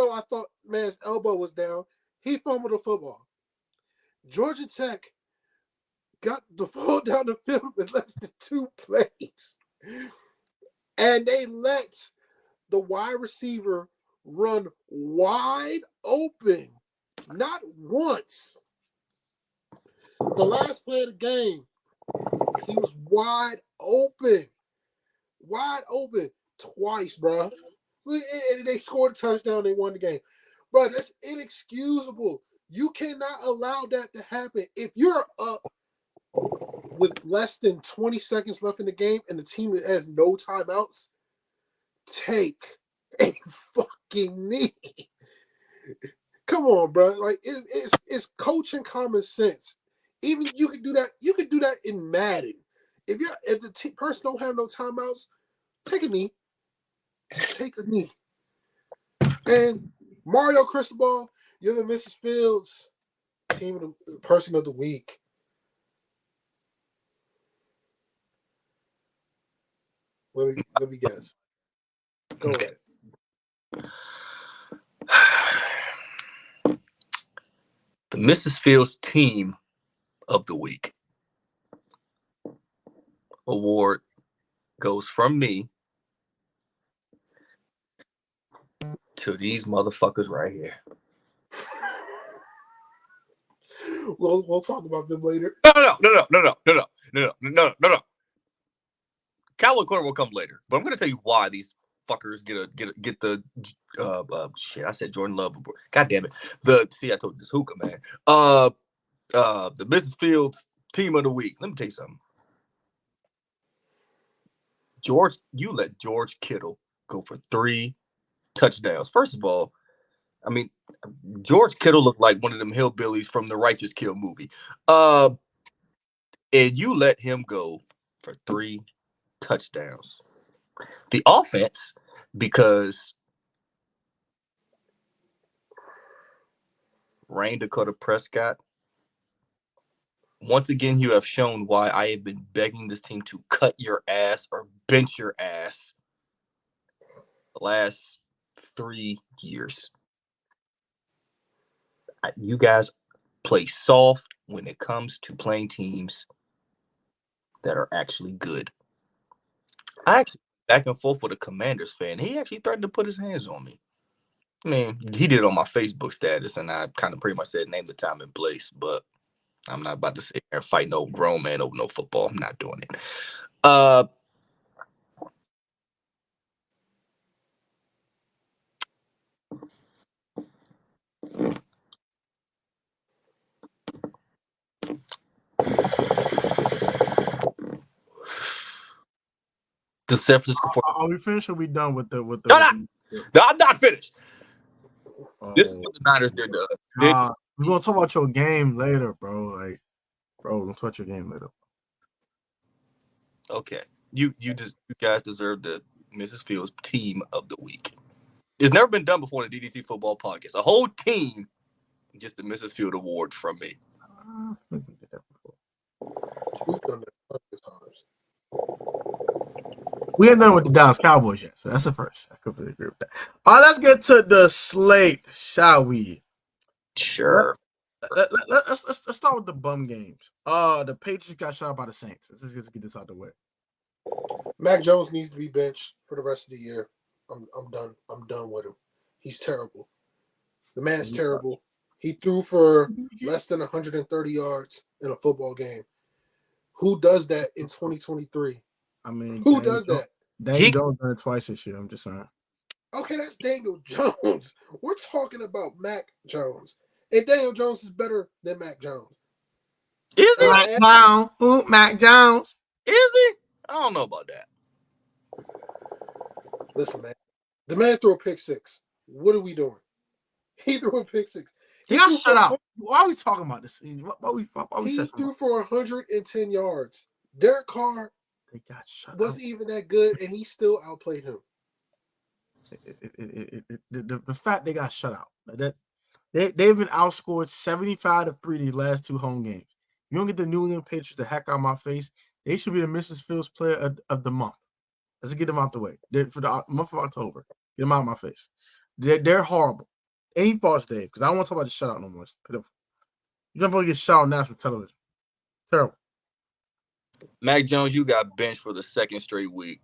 though I thought man's elbow was down, he fumbled the football. Georgia Tech got the ball down the field with less than 2 plays. And they let the wide receiver run wide open. Not once. The last play of the game, he was wide open. Wide open twice, bro. And they scored a touchdown. They won the game. Bro, that's inexcusable. You cannot allow that to happen. If you're up with less than 20 seconds left in the game and the team has no timeouts, take a fucking knee. Come on, bro. Like it's coaching common sense. Even you can do that. You can do that in Madden. If the person don't have no timeouts, take a knee. Just take a knee. And Mario Cristobal, you're the Mrs. Fields team of the person of the week. Let me guess. Go ahead. The Mrs. Fields team of the week award goes from me to these motherfuckers right here. We'll talk about them later. No. Cowboy Corner will come later, but I'm going to tell you why these fuckers get the shit. I said Jordan Love. God damn it. I told you this hookah, man. The Mrs. Fields team of the week. Let me tell you something. You let George Kittle go for 3 touchdowns. First of all, I mean, George Kittle looked like one of them hillbillies from the Righteous Kill movie. And you let him go for 3 touchdowns. The offense, because Rain Dakota Prescott, once again, you have shown why I have been begging this team to cut your ass or bench your ass the last 3 years. You guys play soft when it comes to playing teams that are actually good. I actually back and forth with a Commanders fan. He actually threatened to put his hands on me. I mean, he did it on my Facebook status, and I kind of pretty much said name the time and place, but I'm not about to sit there and fight no grown man over no football. I'm not doing it. The San Francisco. Are we finished or are we done with the? No, I'm not finished. This is what the Niners did. We're gonna talk about your game later, bro. Like, bro, we're gonna talk about your game later. Okay, you guys deserve the Mrs. Fields team of the week. It's never been done before in the DDT football podcast. A whole team gets the Mrs. Field award from me. I think we did that before. We've done that plenty of times. We ain't done with the Dallas Cowboys yet, so that's the first. I completely agree with that. All right, let's get to the slate, shall we? Sure. Let's start with the bum games. The Patriots got shot out by the Saints. Let's just get this out the way. Mac Jones needs to be benched for the rest of the year. I'm done. I'm done with him. He's terrible. The man's terrible. He threw for less than 130 yards in a football game. Who does that in 2023? I mean, who does that? Daniel Jones done it twice this year. I'm just saying. Okay, that's Daniel Jones. We're talking about Mac Jones. And Daniel Jones is better than Mac Jones. Is he? Mac Jones. Is he? I don't know about that. Listen, man. The man threw a pick 6. What are we doing? He threw a pick 6. He got shut out. Why are we talking about this? He threw for 110 yards. Derek Carr wasn't even that good, and he still outplayed him. The fact they got shut out. They've been outscored 75-3 these last 2 home games. You don't get the New England Patriots the heck out of my face. They should be the Mrs. Fields player of the month. Let's get them out the way. For the month of October. Get them out of my face. They're horrible. Any thoughts, Dave? Because I don't want to talk about the shutout no more. It's pitiful. You're not going to get shot on national television. Terrible. Mac Jones, you got benched for the second straight week.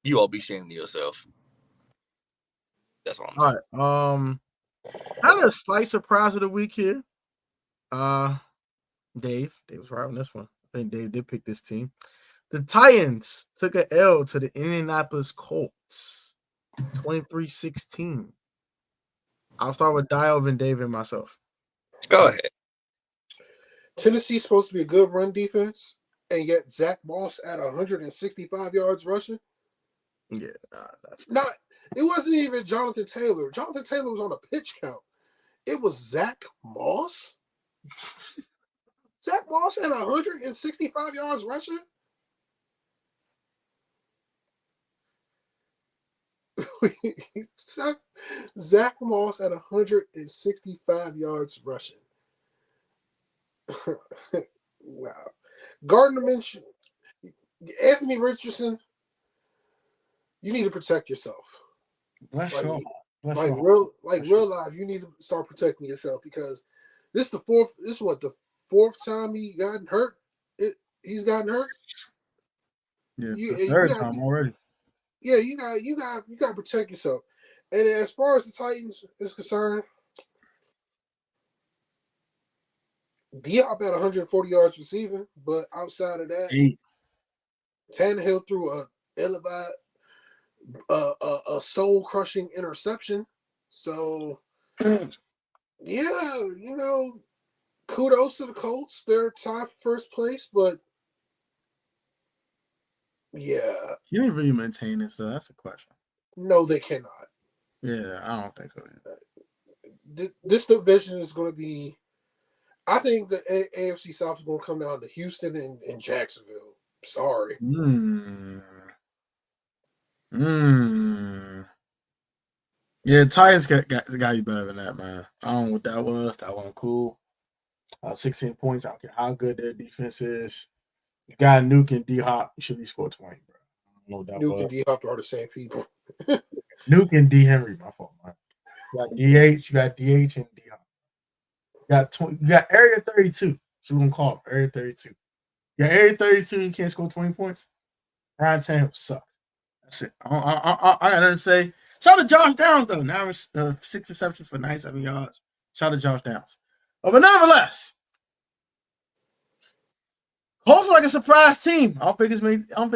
You all be ashamed of yourself. That's all I'm saying. All right. Kind of a slight surprise of the week here. Dave was right on this one. I think Dave did pick this team. The Titans took an L to the Indianapolis Colts, 23-16. I'll start with Dial and Dave and myself. Go ahead. Tennessee's supposed to be a good run defense, and yet Zach Moss at 165 yards rushing. Yeah, that's not. It wasn't even Jonathan Taylor. Jonathan Taylor was on a pitch count. It was Zach Moss. Zach Moss at 165 yards rushing. Zach Moss at 165 yards rushing. Wow. Gardner Minshew, Anthony Richardson, you need to protect yourself. Real life, you need to start protecting yourself because this is the fourth time he gotten hurt. He's gotten hurt. Yeah, third time already. Yeah, you got to protect yourself. And as far as the Titans is concerned, Diop at 140 yards receiving, but outside of that, Tannehill threw a soul-crushing interception. So, yeah, kudos to the Colts. They're tied for first place, but yeah. Can they really maintain this, though? That's a question. No, they cannot. Yeah, I don't think so. This division is going to be I think the AFC South is going to come down to Houston and Jacksonville. Sorry. Yeah, Titans got you better than that, man. I don't know what that was. That wasn't cool. 16 points. I don't care how good their defense is. You got Nuke and D-Hop. You should at least score 20, bro. I don't know what that Nuke was. and D-Hop are the same people. Nuke and D. Henry, my fault, man. You got DH, and D-Hop. You got Area 32. So we're going to call it Area 32. You got Area 32 and you can't score 20 points? Ryan Tannehill sucked. That's it. I got nothing to say. Shout out to Josh Downs, though. Now it's 6 receptions for 97 yards. Shout out to Josh Downs. But nonetheless, Colts are like a surprise team. I don't think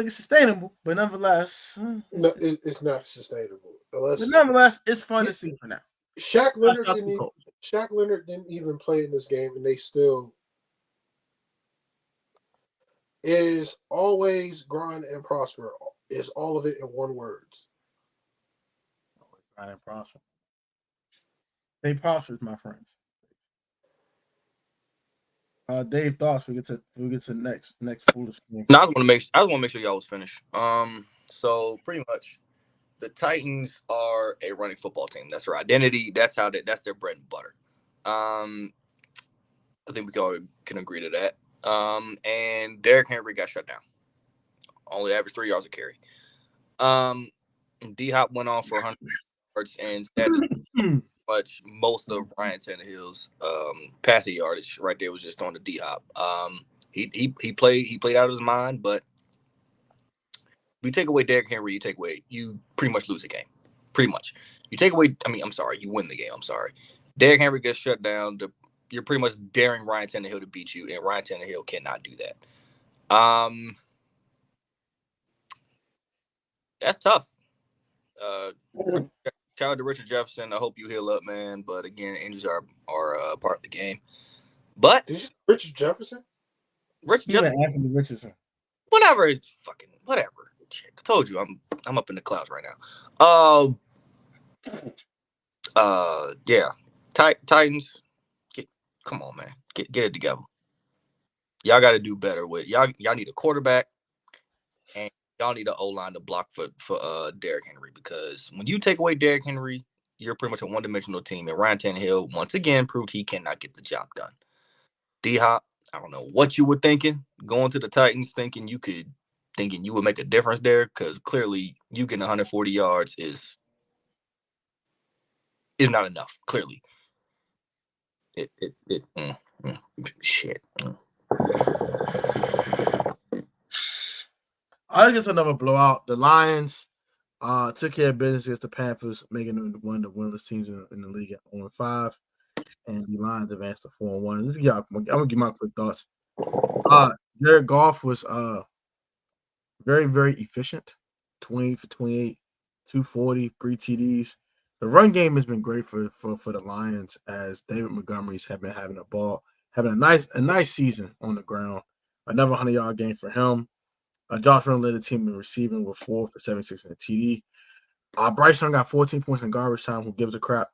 it's sustainable, but nonetheless, no, it's not sustainable. But nonetheless, it's fun to see for now. Shaq Leonard didn't even play in this game, and they still. It is always grind and prosper. It's all of it in one words. Grind and prosper. They prosper, my friends. Dave, thoughts? We get to next foolish game. No, I just want to make sure y'all was finished. So pretty much, the Titans are a running football team. That's their identity. That's their bread and butter. I think we all can agree to that. And Derrick Henry got shut down. Only averaged 3 yards a carry. D-Hop went off for 100 yards, and that's much most of Ryan Tannehill's passing yardage right there was just on the D-Hop. He played out of his mind, but you take away Derrick Henry, you pretty much lose the game. Pretty much. You win the game. I'm sorry. Derrick Henry gets shut down. You're pretty much daring Ryan Tannehill to beat you, and Ryan Tannehill cannot do that. That's tough. Shout out to Richard Jefferson. I hope you heal up, man. But again, injuries are part of the game. But Richard Jefferson? Anthony Richardson. Whatever. Shit, I told you I'm up in the clouds right now. Yeah. Titans. Come on, man. Get it together. Y'all got to do better with y'all need a quarterback, and y'all need an O-line to block for Derrick Henry, because when you take away Derrick Henry, you're pretty much a one-dimensional team. And Ryan Tannehill once again proved he cannot get the job done. D-Hop, I don't know what you were thinking going to the Titans, thinking you would make a difference there, because clearly you getting 140 yards is is not enough. Clearly, shit. I think it's another blowout. The Lions took care of business against the Panthers, making them one of the winless teams in the league at 0-5, and the Lions advanced to 4-1. I'm gonna give my quick thoughts. Jared Goff was very, very efficient. 20 for 28, 240, 3 TDs. The run game has been great for the Lions as David Montgomery's have been having a nice season on the ground. Another 100-yard game for him. Josh Allen led the team in receiving with 4 for 76 and a TD. Bryce Young got 14 points in garbage time. Who gives a crap?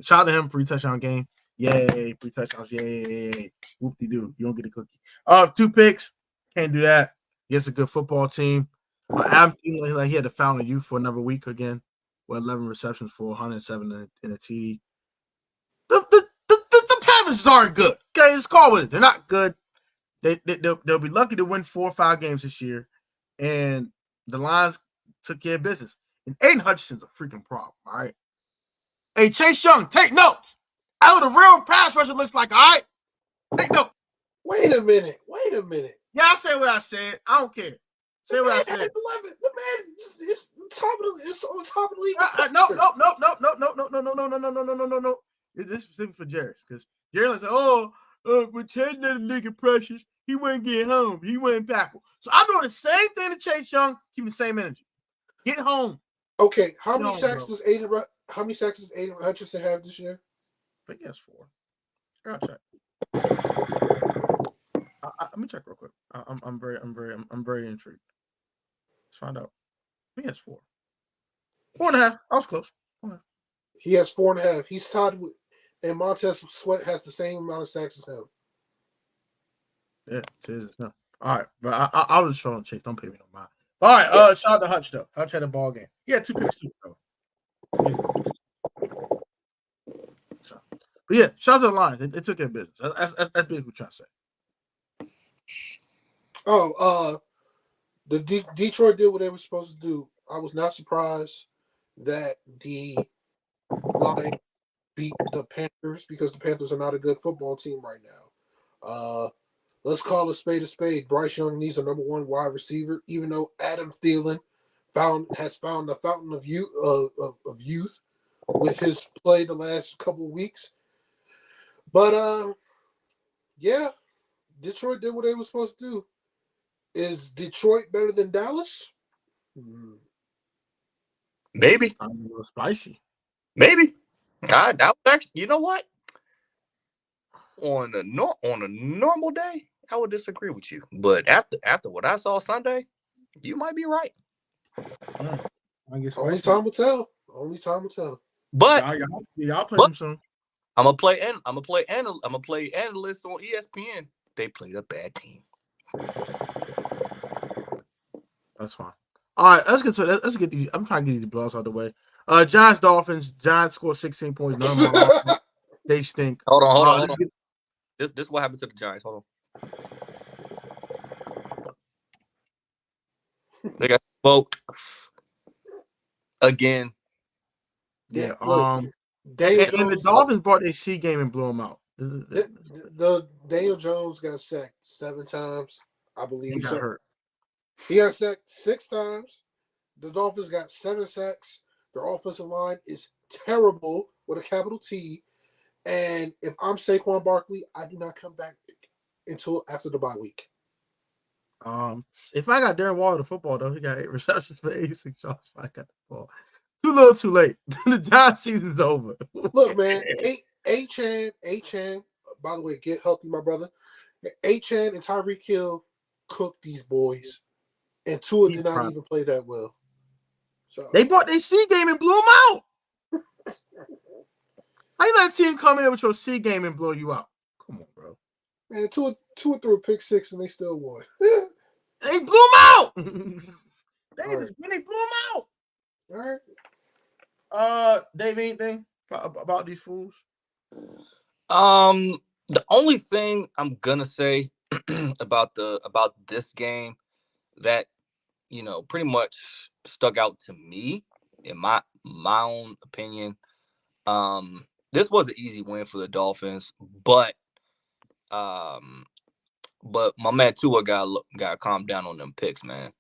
Shout out to him, 3 touchdown game. Yay, 3 touchdowns. Yay. Whoop-de-doo. You don't get a cookie. 2 picks. Can't do that. Against a good football team. Adam Thielen, like he had to foul youth for another week again with 11 receptions for 107 in a TD. The Panthers aren't good. Okay, let's call it. They're not good. They'll be lucky to win 4 or 5 games this year. And the Lions took care of business. And Aiden Hutchinson's a freaking problem, all right? Hey, Chase Young, take notes. How the real pass rusher looks like, all right? Take notes. Wait a minute. Yeah, I said what I said. I don't care. Say what I said. The man is on top of the league. No. This is specific for Jarris because Jarris said, pretend that the nigga precious. He wasn't getting home. He went backward. So I'm doing the same thing to Chase Young, keeping the same energy. Get home. Okay, how many sacks does Aiden Hutchinson have this year? I think he has 4. I'll check. Let me check real quick. I'm very intrigued. Let's find out. I think he has 4. 4.5. I was close. 4.5. He has 4.5. He's tied with, and Montez Sweat has the same amount of sacks as him. Yeah, it is. No. All right, but I was showing Chase. Don't pay me no mind. All right, shout out to Hutch though. Hutch had a ball game. He had 2 picks too, though. But yeah, shout out to the Lions. They took care of business. That's basically what I'm trying to say. The Detroit did what they were supposed to do. I was not surprised that the Lions beat the Panthers because the Panthers are not a good football team right now. Let's call a spade a spade. Bryce Young needs a number 1 wide receiver, even though Adam Thielen has found the fountain of youth with his play the last couple of weeks. But yeah, Detroit did what they were supposed to do. Is Detroit better than Dallas? Maybe. I'm a little spicy. Maybe. That would actually, you know what? On a normal day, I would disagree with you. But after what I saw Sunday, you might be right. Only time will tell. But y'all play them soon. I'm gonna play analysts on ESPN. They played a bad team. That's fine. All right, let's get these. I'm trying to get these blowouts out of the way. Giants Dolphins. Giants scored 16 points. None of them they stink. Hold on. This is what happened to the Giants. Hold on. They got smoked again. Yeah. Look, and the Dolphins brought their C game and blew them out. The Daniel Jones got sacked 7 times, I believe. He got hurt. He got sacked 6 times. The Dolphins got 7 sacks. Their offensive line is terrible with a capital T. And if I'm Saquon Barkley, I do not come back until after the bye week. If I got Darren Waller the football though, he got 8 receptions for 86 yards. I got the ball. Too little, too late. The Giants season's over. Look, man, A-Chan. By the way, get healthy, my brother. A-Chan and Tyreek Hill cooked these boys, and Tua did not even play that well. So they brought their C game and blew them out. How you let a team come in with your C game and blow you out? Come on, bro. Man, Tua threw a pick 6 and they still won. They blew them out. They blew them out. All right. Dave, anything about these fools? The only thing I'm gonna say about this game that pretty much stuck out to me in my own opinion This was an easy win for the Dolphins, but my man Tua got calmed down on them picks, man.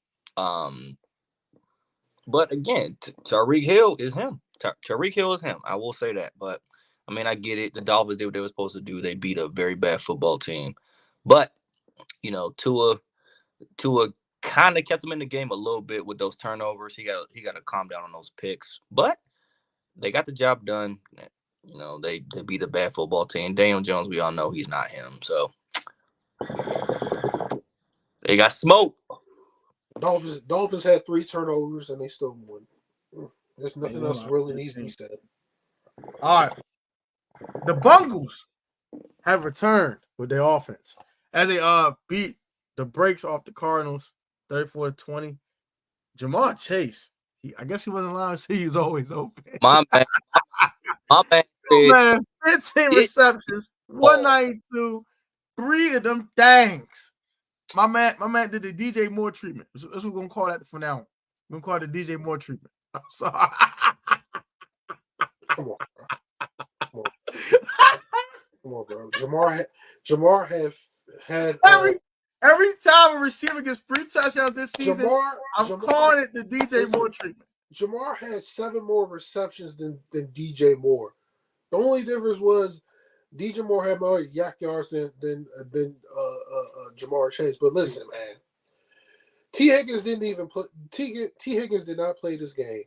But again, Tyreek Hill is him. Tyreek Hill is him. I will say that. But I mean, I get it. The Dolphins did what they were supposed to do. They beat a very bad football team, but Tua kind of kept him in the game a little bit with those turnovers. He got to calm down on those picks, but they got the job done. They beat a bad football team. Daniel Jones, we all know he's not him. So they got smoked. Dolphins had 3 turnovers and they still won. There's nothing else really needs to be said. All right. The Bungles have returned with their offense as they beat the brakes off the Cardinals 34-20. Jamar Chase, I guess he wasn't allowed to say he was always open. My man, 15 receptions, 192, 3 of them things. My man did the DJ Moore treatment. That's what we're gonna call that from now on. We're gonna call it the DJ Moore treatment. I'm sorry. Come on, bro. Jamar had every time a receiver gets 3 touchdowns this season, I'm calling it the DJ Moore treatment. Jamar had 7 more receptions than DJ Moore. The only difference was DJ Moore had more yak yards than Jamar Chase. But listen, man, T. Higgins didn't even play. T. Higgins did not play this game,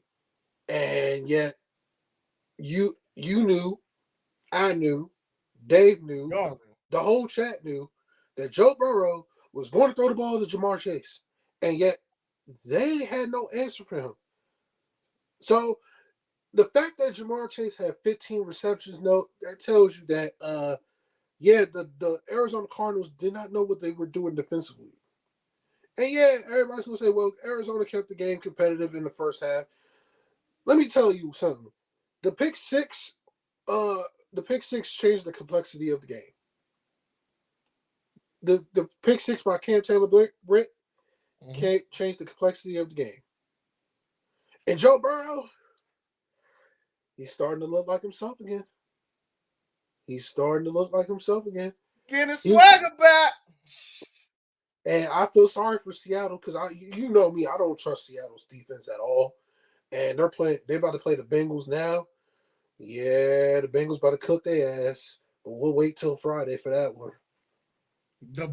and yet you knew, I knew, Dave knew, the whole chat knew that Joe Burrow was going to throw the ball to Jamar Chase, and yet they had no answer for him. So the fact that Jamar Chase had 15 receptions, that tells you that, the Arizona Cardinals did not know what they were doing defensively. And yeah, everybody's going to say, well, Arizona kept the game competitive in the first half. Let me tell you something. The pick six changed the complexity of the game. The pick 6 by Cam Taylor-Britt changed the complexity of the game. And Joe Burrow, he's starting to look like himself again. Getting his swagger back. And I feel sorry for Seattle because you know me, I don't trust Seattle's defense at all. And they're about to play the Bengals now. Yeah, the Bengals about to cook their ass. But we'll wait till Friday for that one. The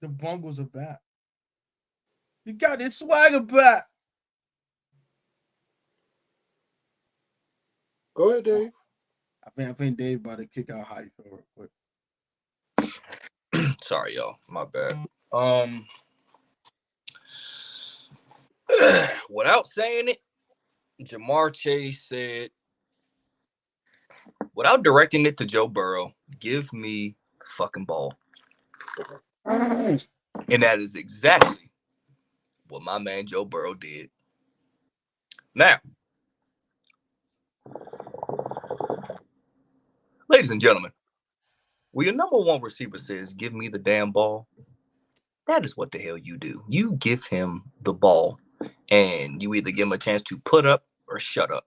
Bungles are back. You got his swagger back. Go ahead, Dave. I think Dave about to kick out how you feel real quick. Sorry, y'all. My bad. Without saying it, Jamar Chase said, without directing it to Joe Burrow, give me the fucking ball. And that is exactly what my man Joe Burrow did. Now, ladies and gentlemen, when your number 1 receiver says, give me the damn ball, that is what the hell you do. You give him the ball, and you either give him a chance to put up or shut up.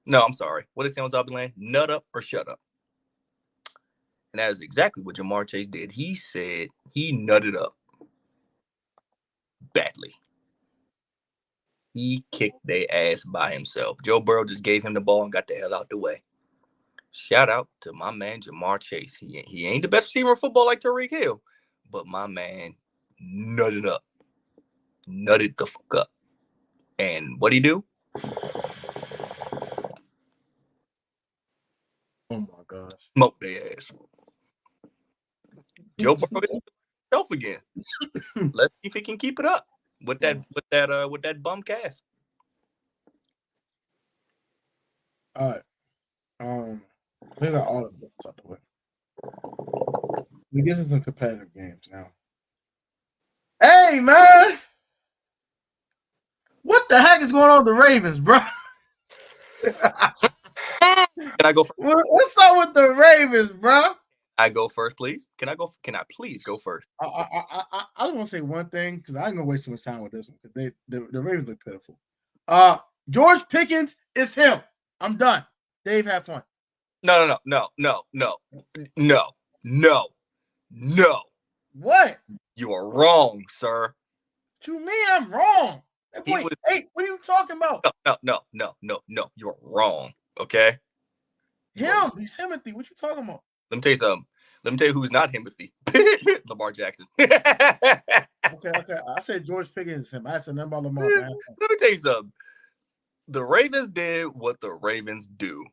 No, I'm sorry. What is Sam Zombieland? Nut up or shut up. And that is exactly what Jamar Chase did. He said he nutted up badly. He kicked their ass by himself. Joe Burrow just gave him the ball and got the hell out the way. Shout out to my man Jamar Chase. He ain't the best receiver in football like Tyreek Hill, but my man nutted up. Nutted the fuck up. And what'd he do? Oh my gosh. Smoke their ass. Joe Burrow is himself again. Let's see if he can keep it up with that bum calf. All right. We got all of them out the way. We get into some competitive games now. Hey man, what the heck is going on with the Ravens, bro? Can I go first? What's up with the Ravens, bro? I go first, please. Can I please go first? I just want to say one thing because I ain't gonna waste too much time with this one because the Ravens look pitiful. George Pickens is him. I'm done. Dave, have fun. No. What? You are wrong, sir. What you mean I'm wrong? That He boy, was- hey, what are you talking about? No. You're wrong. Okay. Him. He's Timothy. What you talking about? Let me tell you something. Let me tell you who's not Timothy. Lamar Jackson. Okay. I said George Pickens is him. I said nothing about Lamar. Let me tell you something. The Ravens did what the Ravens do.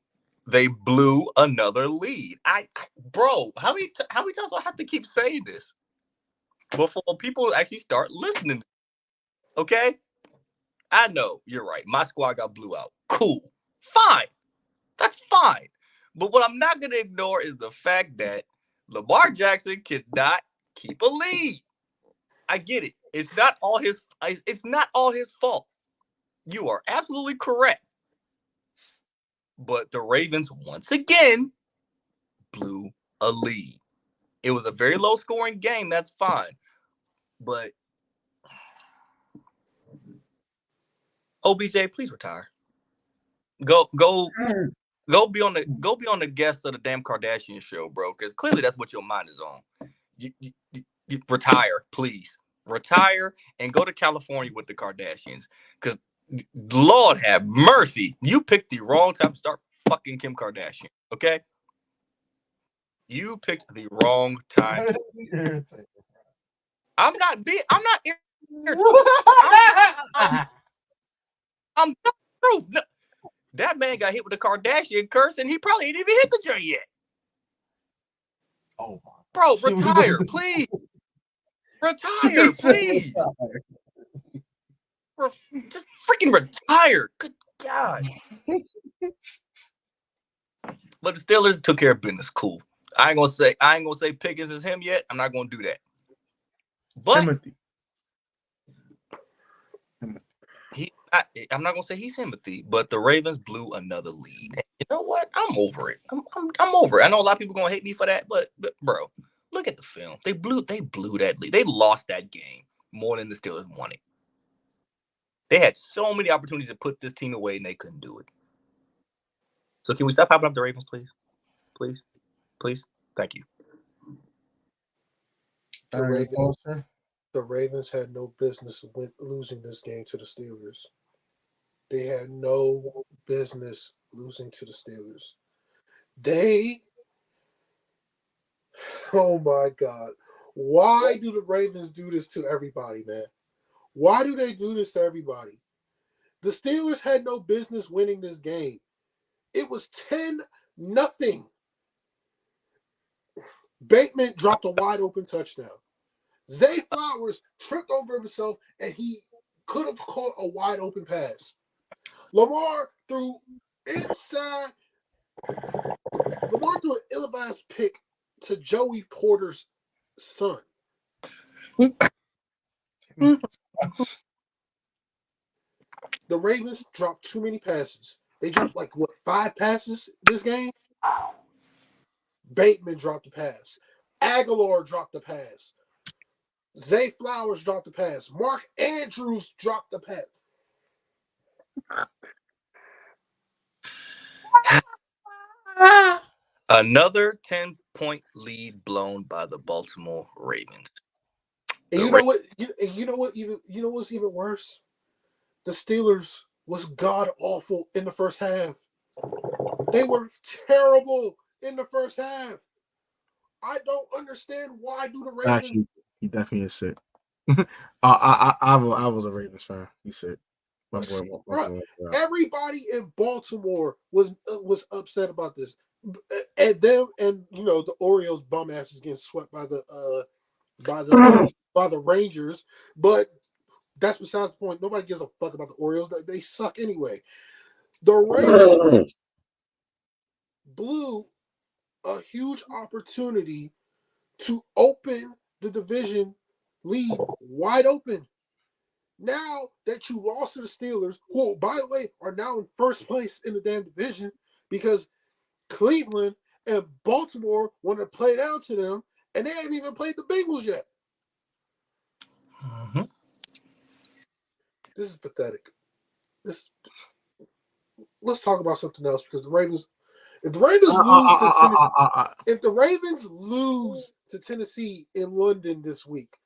They blew another lead. Bro, how many times do I have to keep saying this before people actually start listening? Okay? I know, you're right. My squad got blew out. Cool. Fine. That's fine. But what I'm not going to ignore is the fact that Lamar Jackson cannot keep a lead. I get it. It's not all his fault. You are absolutely correct. But the Ravens, once again, blew a lead. It was a very low-scoring game. That's fine. But OBJ, please retire. Go be on the guest of the damn Kardashian show, bro. Because clearly that's what your mind is on. You retire, please. Retire and go to California with the Kardashians. Because Lord have mercy, you picked the wrong time to start fucking Kim Kardashian. Okay, you picked the wrong time. I'm not irritated. I'm the proof. No, that man got hit with the Kardashian curse, and he probably ain't even hit the joint yet. Oh my. Bro, retire, please. Retire, please. Just freaking retire. Good God. But the Steelers took care of business. Cool. I ain't gonna say Pickens is him yet. I'm not gonna do that. But Timothy. I'm not gonna say he's Timothy, but the Ravens blew another lead. You know what? I'm over it. I'm over it. I know a lot of people gonna hate me for that, but bro, look at the film. They blew that lead. They lost that game more than the Steelers won it. They had so many opportunities to put this team away, and they couldn't do it. So can we stop hyping up the Ravens, please? Please. Thank you. The Ravens had no business losing this game to the Steelers. They had no business losing to the Steelers. Oh my God. Why do the Ravens do this to everybody, man? Why do they do this to everybody? The Steelers had no business winning this game. It was 10-0. Bateman dropped a wide open touchdown. Zay Flowers tripped over himself, and he could have caught a wide open pass. Lamar threw inside. Lamar threw an ill-advised pick to Joey Porter's son. The Ravens dropped too many passes. They dropped 5 passes this game? Bateman dropped the pass. Aguilar dropped the pass. Zay Flowers dropped the pass. Mark Andrews dropped the pass. Another 10-point lead blown by the Baltimore Ravens. And you know what? You know what's even worse? The Steelers was god awful in the first half. They were terrible in the first half. I don't understand why do the Ravens. Actually, he definitely is sick. I was a Ravens fan. He's sick. My boy. Everybody in Baltimore was upset about this, and them and the Orioles bum asses getting swept by the Rangers. But that's besides the point. Nobody gives a fuck about the Orioles. They suck anyway. The Ravens blew a huge opportunity to open the division lead wide open. Now that you lost to the Steelers, who, by the way, are now in first place in the damn division because Cleveland and Baltimore want to play down to them, and they haven't even played the Bengals yet. Mm-hmm. This is pathetic. let's talk about something else because the Ravens. If the Ravens lose to Tennessee, if the Ravens lose to Tennessee in London this week,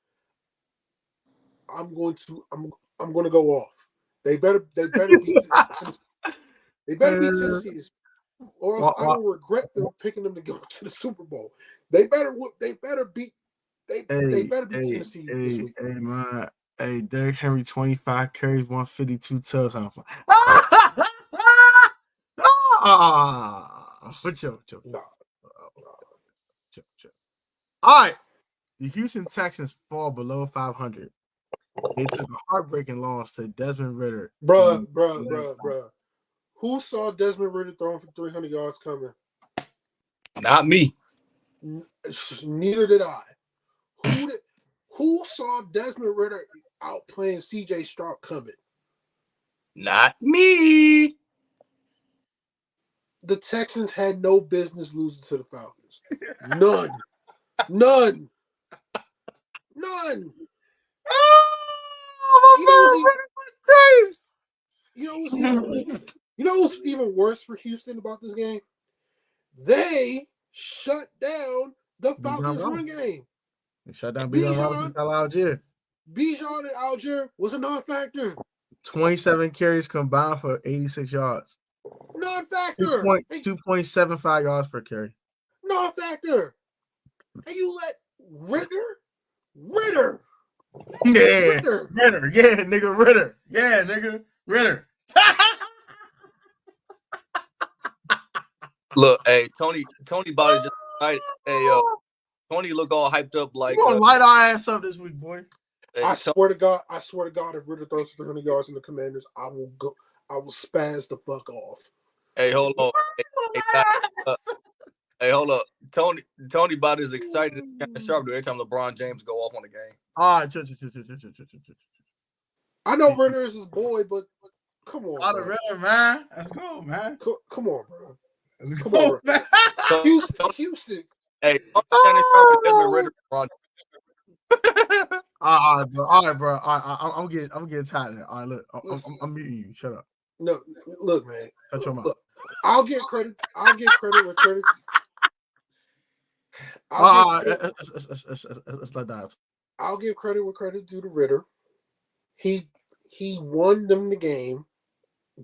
I'm going to go off. They better beat Tennessee. They better beat Tennessee this week, or else I will regret them picking them to go to the Super Bowl. They better beat Tennessee this week. Derrick Henry 25 carries 152 touchdowns. Chill. All right. The Houston Texans fall below 500. They took a heartbreaking loss to Desmond Ritter. Bruh. Who saw Desmond Ritter throwing for 300 yards coming? Not me. Neither did I. Who saw Desmond Ritter outplaying CJ Stroud coming? Not me. The Texans had no business losing to the Falcons. None. You know what's even worse for Houston about this game? They shut down the Falcons' run game. They shut down Bijan Algier. Bijan and Algier was a non-factor. 27 carries combined for 86 yards. Non-factor. 2.75 yards per carry. Non-factor. And you let Ritter. Yeah, Ritter. Yeah, nigga, Ritter. Look, hey, Tony Body just excited. Hey, Tony look all hyped up like. We're gonna light our ass up this week, boy. Hey, I swear to God, if Ritter throws for 300 yards in the Commanders, I will spaz the fuck off. Hey, hold on. Hey, hold up. Tony Body is excited and kind of sharp every time LeBron James go off on the game. All right, I know Ritter is his boy, but come on, bro. Ritter, man. Let's go, man. Come on, bro. Come on, man. Houston. Hey, Desmond Ritter. All right, bro. I'm getting tired of it. All right, look, I'm muting you. Shut up. No, look, man. Shut your mouth. Look, I'll give credit where credit's. Let's let that. I'll give credit where credit's due to Ritter. He won them the game,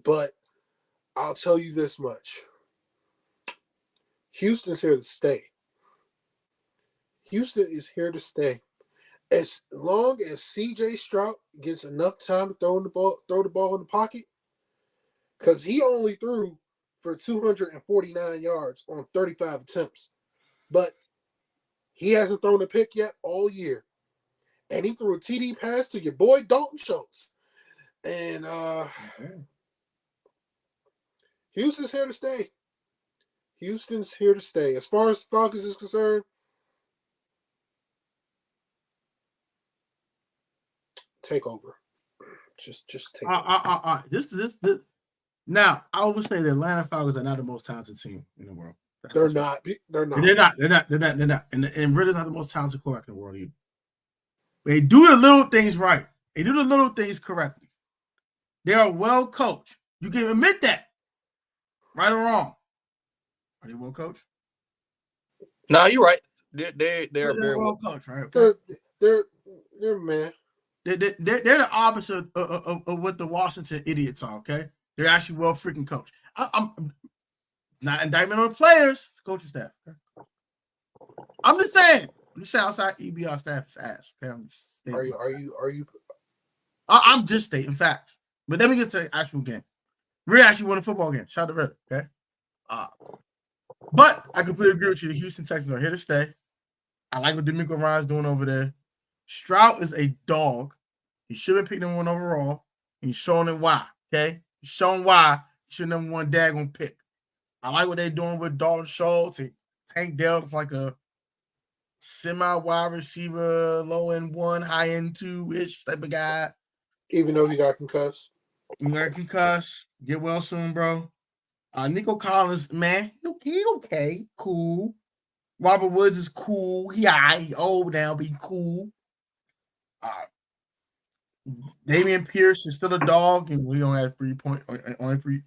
but I'll tell you this much. Houston's here to stay. Houston is here to stay. As long as CJ Stroud gets enough time to throw the ball in the pocket, because he only threw for 249 yards on 35 attempts. But he hasn't thrown a pick yet all year. And he threw a TD pass to your boy Dalton Schultz. And Houston's here to stay. Houston's here to stay. As far as Falcons is concerned, take over. Just take over. This. Now, I would say the Atlanta Falcons are not the most talented team in the world. They're not. They're not. And Ritter's not the most talented quarterback in the world either. They do the little things right. They do the little things correctly. They are well coached. You can admit that. Right or wrong. Are they well coached? No, you're right. They're very well coached, right? They're man. They're the opposite of what the Washington idiots are, okay? They're actually well freaking coached. I'm not indictment on the players, it's coaching staff. Okay? I'm just saying outside EBR staff is ass. Okay, I'm just stating. Are you? I'm just stating facts. But let me get to the actual game. Ritter actually won a football game. Shout out to Ritter, okay? But I completely agree with you. The Houston Texans are here to stay. I like what D'Amico Ryan's doing over there. Stroud is a dog. He should have picked number one overall. He's showing it why, okay? He's showing why he should number one daggone pick. I like what they're doing with Dalton Schultz. Tank Dell is like a semi-wide receiver, low-end one, high-end two-ish type of guy. Even though he got concussed. Get well soon, bro. Nico Collins, man, he okay, cool. Robert Woods is cool. He old now, but he cool. Damian Pierce is still a dog, and we only had 3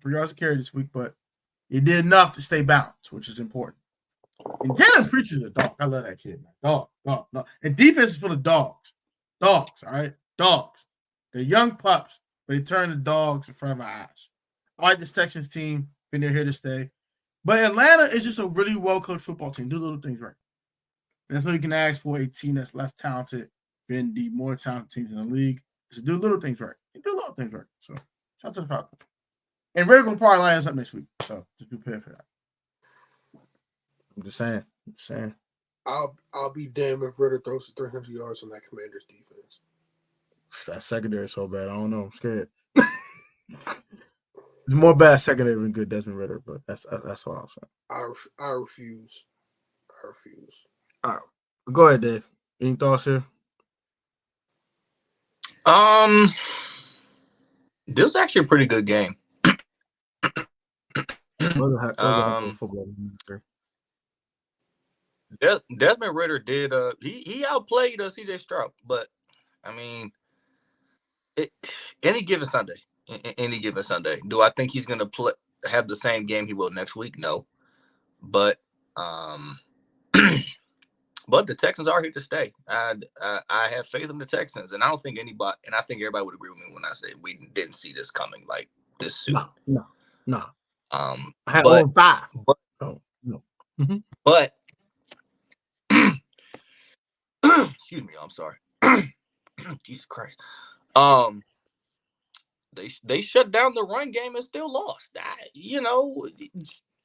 yards to carry this week, but he did enough to stay balanced, which is important. And Jalen Preacher is a dog. I love that kid, man. Dog. And defense is full of dogs. Dogs, all right? Dogs. They're young pups, but they turn to dogs in front of our eyes. I like this Texans team, and they're here to stay. But Atlanta is just a really well-coached football team. Do little things right. And that's what you can ask for a team that's less talented than the more talented teams in the league. Is to do little things right. They do little things right. So, shout out to the Falcons. And Ridder going to probably line us up next week. So, just be prepared for that. I'm just saying. I'll be damned if Ridder throws 300 yards on that Commanders defense. That secondary is so bad. I don't know. I'm scared. It's more bad secondary than good Desmond Ridder, but that's what I'm saying. I refuse. All right. Go ahead, Dave. Any thoughts here? This is actually a pretty good game. Desmond Ridder did he outplayed CJ Stroud, but I mean, any given Sunday. Do I think he's gonna have the same game he will next week? No, but but the Texans are here to stay. I have faith in the Texans, and I don't think anybody, and I think everybody would agree with me when I say we didn't see this coming like this soon. No. I had 5. No. Mm-hmm. But excuse me, I'm sorry. Jesus Christ. They shut down the run game and still lost.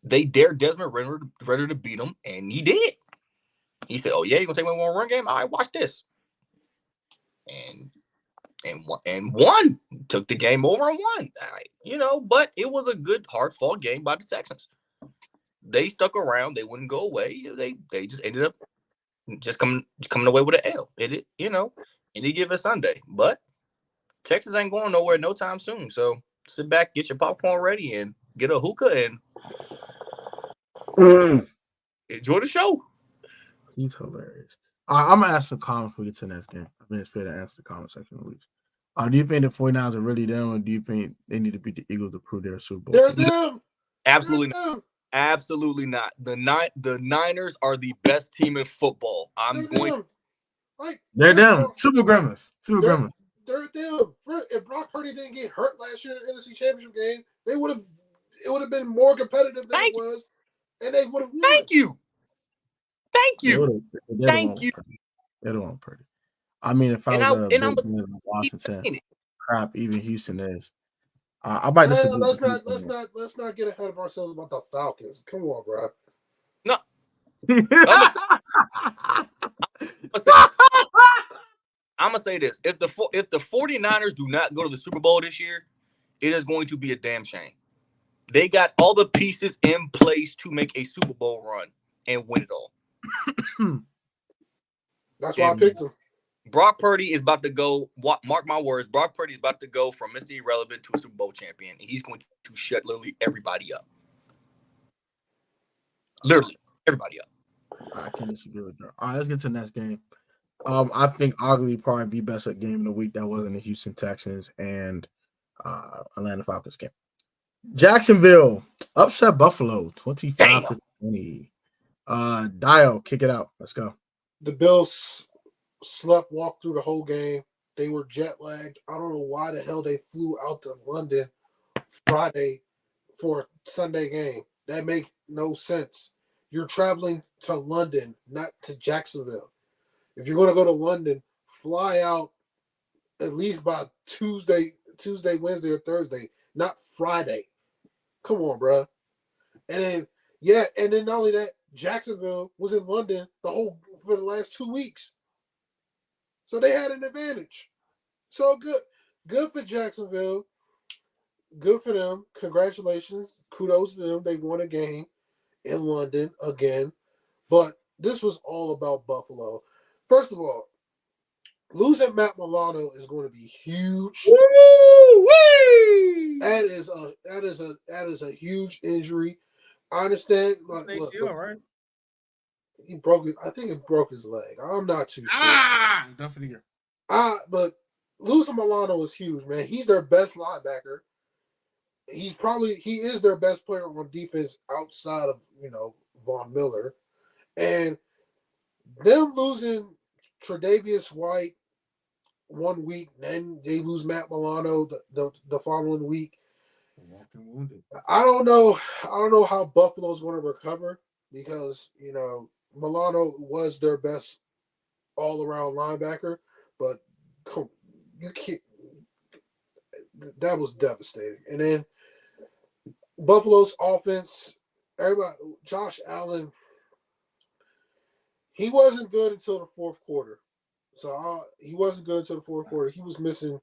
They dared Desmond Ridder to beat them, and he did. He said, "Oh yeah, you're gonna take my one run game? All right, watch this." And won. Took the game over and won. But it was a good, hard-fought game by the Texans. They stuck around. They wouldn't go away. They just ended up just coming away with an L. Any given Sunday. But Texas ain't going nowhere no time soon. So sit back, get your popcorn ready, and get a hookah and enjoy the show. He's hilarious. I'm going to ask some comments before we get to the next game. I think it's fair to ask the comment section at least. Do you think the 49ers are really them, or do you think they need to beat the Eagles to prove they're a Super Bowl They're team? them. Absolutely not. Absolutely not. The Niners are the best team in football. They're them. Super Gremlins. They're them. If Brock Purdy didn't get hurt last year in the NFC Championship game, it would have been more competitive than it was, and they would have won. Thank you. They don't want Purdy. I mean, if I was Washington, crap, even Houston is. I might disagree. Let's not get ahead of ourselves about the Falcons. Come on, bro. No. I'm gonna say this: if the 49ers do not go to the Super Bowl this year, it is going to be a damn shame. They got all the pieces in place to make a Super Bowl run and win it all. That's why I picked him. Brock Purdy is about to go. Mark my words. Brock Purdy is about to go from Mr. Irrelevant to a Super Bowl champion, and he's going to shut literally everybody up. Literally everybody up. I can't disagree with that. All right, let's get to the next game. I think arguably probably the best game of the week that wasn't the Houston Texans and Atlanta Falcons game. Jacksonville upset Buffalo 25-20. Dio, kick it out. Let's go. The Bills walked through the whole game. They were jet lagged. I don't know why the hell they flew out to London Friday for a Sunday game. That makes no sense. You're traveling to London, not to Jacksonville. If you're going to go to London, fly out at least by Tuesday, Wednesday, or Thursday, not Friday. Come on, bro. And then not only that, Jacksonville was in London for the last 2 weeks. So they had an advantage. So good for Jacksonville. Good for them. Congratulations. Kudos to them. They won a game in London again. But this was all about Buffalo. First of all, losing Matt Milano is going to be huge. Woo-wee! That is a huge injury. I understand. Look, right? I think he broke his leg. I'm not too sure. Done for the year. But losing Milano is huge, man. He's their best linebacker. He is their best player on defense outside of Von Miller, and them losing Tre'Davious White 1 week, then they lose Matt Milano the following week. I don't know how Buffalo's going to recover because Milano was their best all-around linebacker, but you can't. That was devastating. And then Buffalo's offense, Josh Allen, he wasn't good until the fourth quarter. He wasn't good until the fourth quarter. He was missing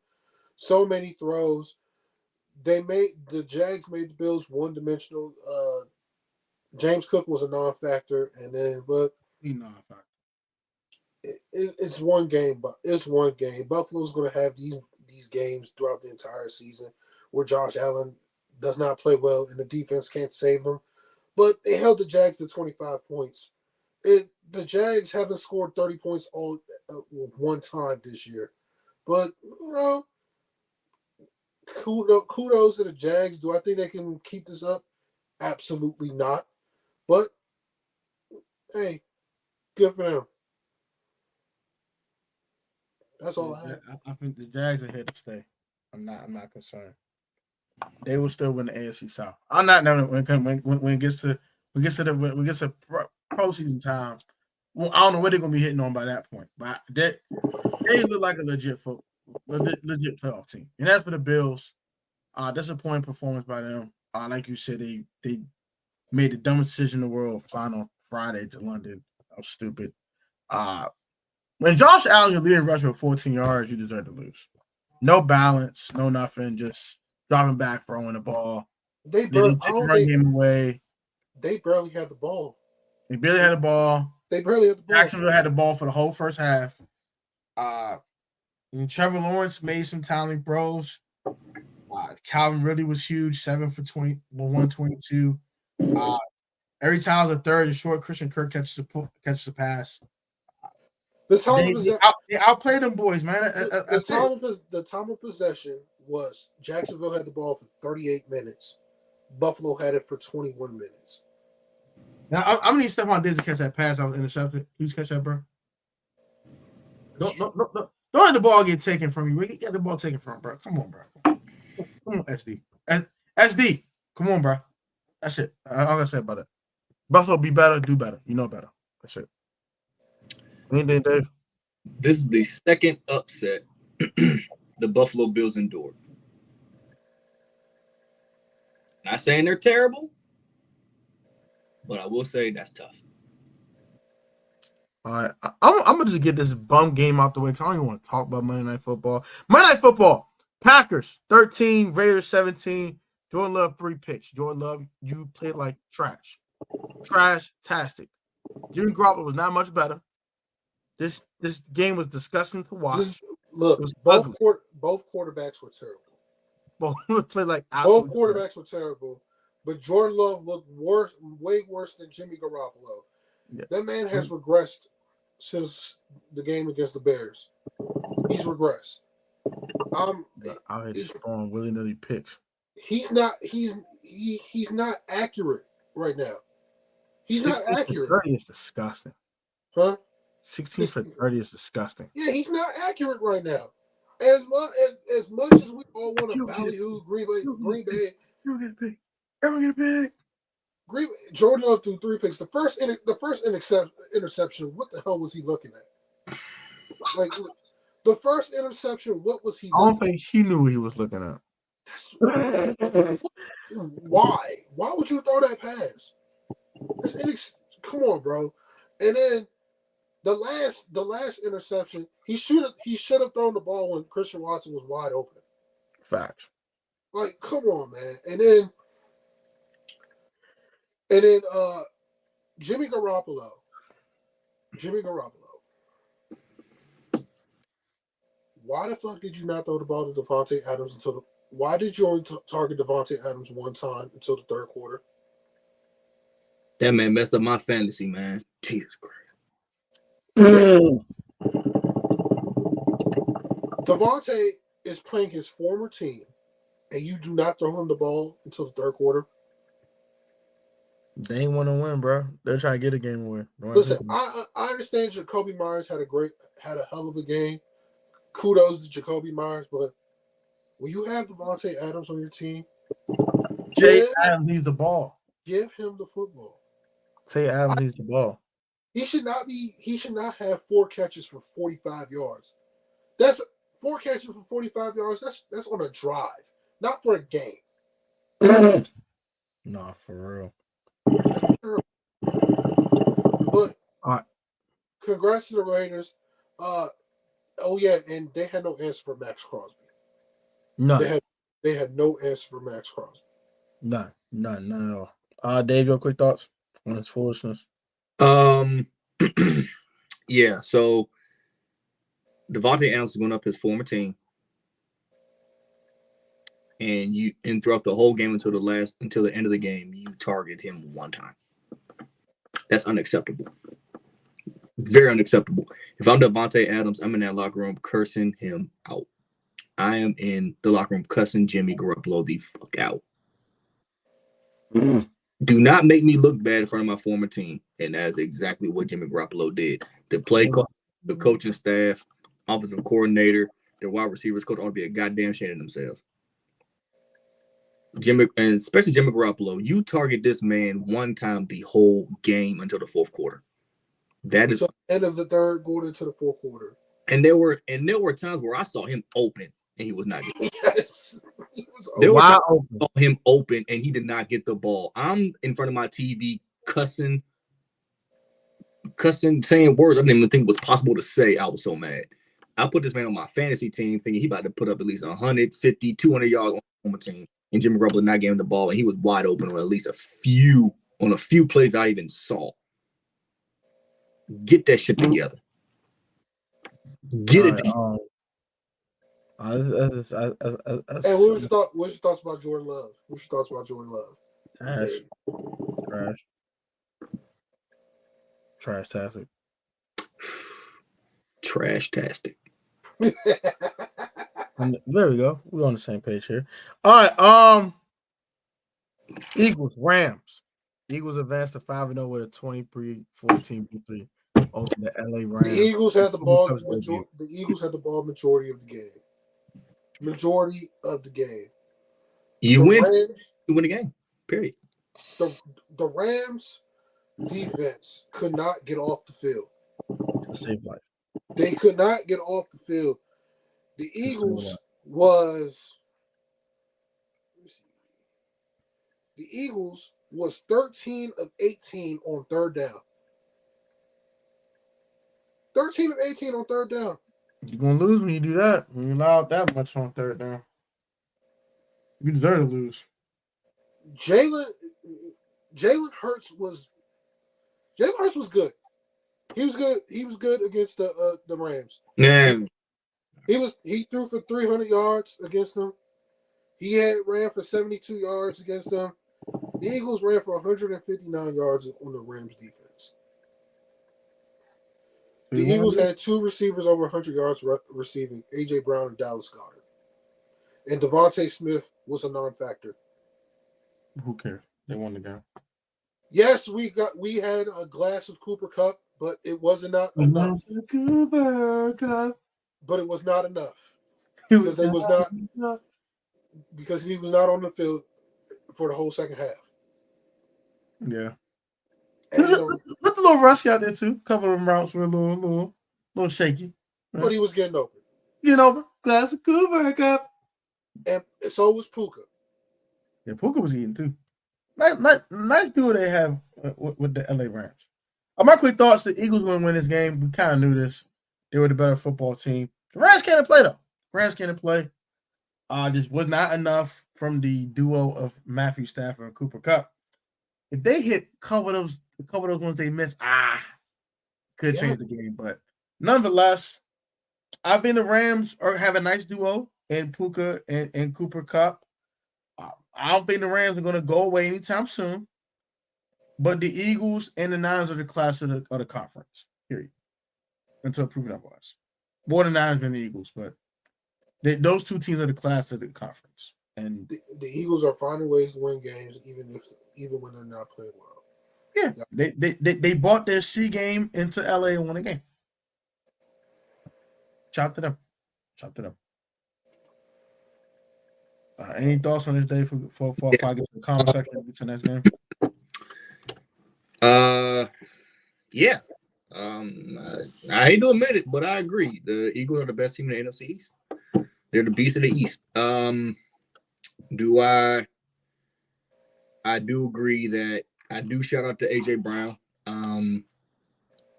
so many throws. The Jags made the Bills one-dimensional. James Cook was a non-factor, it's one game, but it's one game. Buffalo's going to have these games throughout the entire season where Josh Allen does not play well and the defense can't save him. But they held the Jags to 25 points. The Jags haven't scored 30 points all one time this year. But kudos to the Jags. Do I think they can keep this up? Absolutely not. But hey, good for them. That's all I have. I think the Jags are here to stay. I'm not concerned. They will still win the AFC South. I'm not knowing when it gets to postseason time. Well, I don't know what they're gonna be hitting on by that point, but they look like a legit playoff team. And as for the Bills, disappointing performance by them. Like you said, they made the dumbest decision in the world flying on Friday to London. That was stupid. When Josh Allen, your leading rusher with 14 yards, you deserve to lose. No balance, no nothing, just dropping back, throwing the ball. They didn't take the run game away. They barely had the ball. They barely had the ball. Jacksonville had the ball for the whole first half. And Trevor Lawrence made some talented throws. Calvin Ridley was huge, 7 for 20, 122. Every time it was a third and short, Christian Kirk catches a pass. They outplayed them boys, man. The time of possession was Jacksonville had the ball for 38 minutes. Buffalo had it for 21 minutes. Now, I'm gonna need Stephon Diggs to catch that pass. I was intercepted. Please catch that, bro. Don't let the ball get taken from you. Get the ball taken from, bro. Come on, bro. Come on, SD. SD. Come on, bro. That's it. All I gotta say about it. Buffalo be better, do better. You know better. That's it. Anything, Dave? This is the second upset the Buffalo Bills endured. Not saying they're terrible, but I will say that's tough. All right. I'm going to just get this bum game out the way because I don't even want to talk about Monday Night Football. Monday Night Football, Packers 13, Raiders 17. Jordan Love 3 picks. Jordan Love, you played like trash. Trash-tastic. Jimmy Garoppolo was not much better. This game was disgusting to watch. Both quarterbacks were terrible. Both played like both quarterbacks were terrible, but Jordan Love looked way worse than Jimmy Garoppolo. Yeah. That man has regressed since the game against the Bears. He's regressed. He's throwing willy-nilly picks. He's not accurate right now. He's not accurate. 30 is disgusting. Huh? 16 for 30 is disgusting. Yeah, he's not accurate right now. As much as we all want to ballyhoo Green Bay. Everyone get a pick. Jordan Love threw 3 picks. The first interception, what the hell was he looking at? Like the first interception, what was he looking at? I don't think he knew what he was looking at. Why? Why would you throw that pass? Come on, bro. And then the last interception, he should have thrown the ball when Christian Watson was wide open. Facts. Like, come on, man. And then Jimmy Garoppolo. Why the fuck did you not throw the ball to Devontae Adams why did you only target Devontae Adams one time until the third quarter? That man messed up my fantasy, man. Jesus Christ. Devontae is playing his former team, and you do not throw him the ball until the third quarter. They ain't want to win, bro. They're trying to get a game win. Listen, I understand Jacoby Myers had a hell of a game. Kudos to Jacoby Myers, but when you have Devontae Adams on your team, Adams needs the ball. Give him the football. Adams needs the ball. He should not have 4 catches for 45 yards. That's 4 catches for 45 yards. That's on a drive, not for a game. Nah, for real. But all right. Congrats to the Raiders. Oh yeah, and they had no answer for Max Crosby. None. They had no answer for Max Crosby. None at all. Dave, your quick thoughts on his foolishness? Yeah, so Devontae Adams is going up his former team. And throughout the whole game until the end of the game, you target him one time. That's unacceptable. Very unacceptable. If I'm Devontae Adams, I'm in that locker room cursing him out. I am in the locker room cussing Jimmy Garoppolo the fuck out. Do not make me look bad in front of my former team. And that's exactly what Jimmy Garoppolo did. The the coaching staff, offensive coordinator, their wide receivers coach ought to be a goddamn shame of themselves. And especially Jimmy Garoppolo, you target this man one time the whole game until the fourth quarter. That is end of the third, going into the fourth quarter. And there were times where I saw him open and he was not getting yes. There were times I saw him open and he did not get the ball. I'm in front of my TV cussing, saying words I didn't even think was possible to say. I was so mad. I put this man on my fantasy team thinking he about to put up at least 150, 200 yards on my team. And Jimmy Garoppolo not gave him the ball, and he was wide open on at least a few plays I even saw. Get that shit together. Get it. And what's your thoughts about Jordan Love? Trash-tastic. Trash-tastic. There we go. We're on the same page here. All right. Eagles, Rams. Eagles advanced to 5-0 with a 23-14 victory over the LA Rams. The Eagles had the ball. The Eagles had the ball majority of the game. You win the game. Period. The Rams defense could not get off the field. To save life. They could not get off the field. The Eagles was 13 of 18 on third down. 13 of 18 on third down. You're going to lose when you do that. When you allow that much on third down. You deserve to lose. Jalen Hurts was good. He was good. He was good against the Rams. Yeah. He threw for 300 yards against them. He ran for 72 yards against them. The Eagles ran for 159 yards on the Rams defense. The Eagles had 2 receivers over 100 yards receiving, A.J. Brown and Dallas Goedert. And Devontae Smith was a non-factor. Who cares? They won the game. Yes, we had a glass of Cooper Cup, but it wasn't enough. Cooper Cup. But it was not enough. Because he was not on the field for the whole second half. Yeah. And, but the little rusty out there too. A couple of them routes were a little shaky. Right? But he was getting open. Glass of Cooper Cup. And so was Puka. Yeah, Puka was eating too. Nice duo they have with the LA Rams. My quick thoughts: the Eagles going to win this game. We kind of knew this. They were the better football team. The Rams can't play though. This was not enough from the duo of Matthew Stafford and Cooper Kupp. If they hit a couple of those ones they missed, could change the game. But nonetheless, I think the Rams have a nice duo in Puka and Cooper Kupp. I don't think the Rams are going to go away anytime soon. But the Eagles and the Niners are the class of the conference, period. Until proven otherwise. More the Niners than the Eagles, but Those two teams are the class of the conference, and the Eagles are finding ways to win games, even when they're not playing well. Yeah, they brought their C game into LA and won a game. Shout to them. Any thoughts on this day for if I get to the comment section and get to the next game? Yeah. I hate to admit it, but I agree. The Eagles are the best team in the NFC East. They're the beast of the East. I do agree that I do shout out to AJ Brown.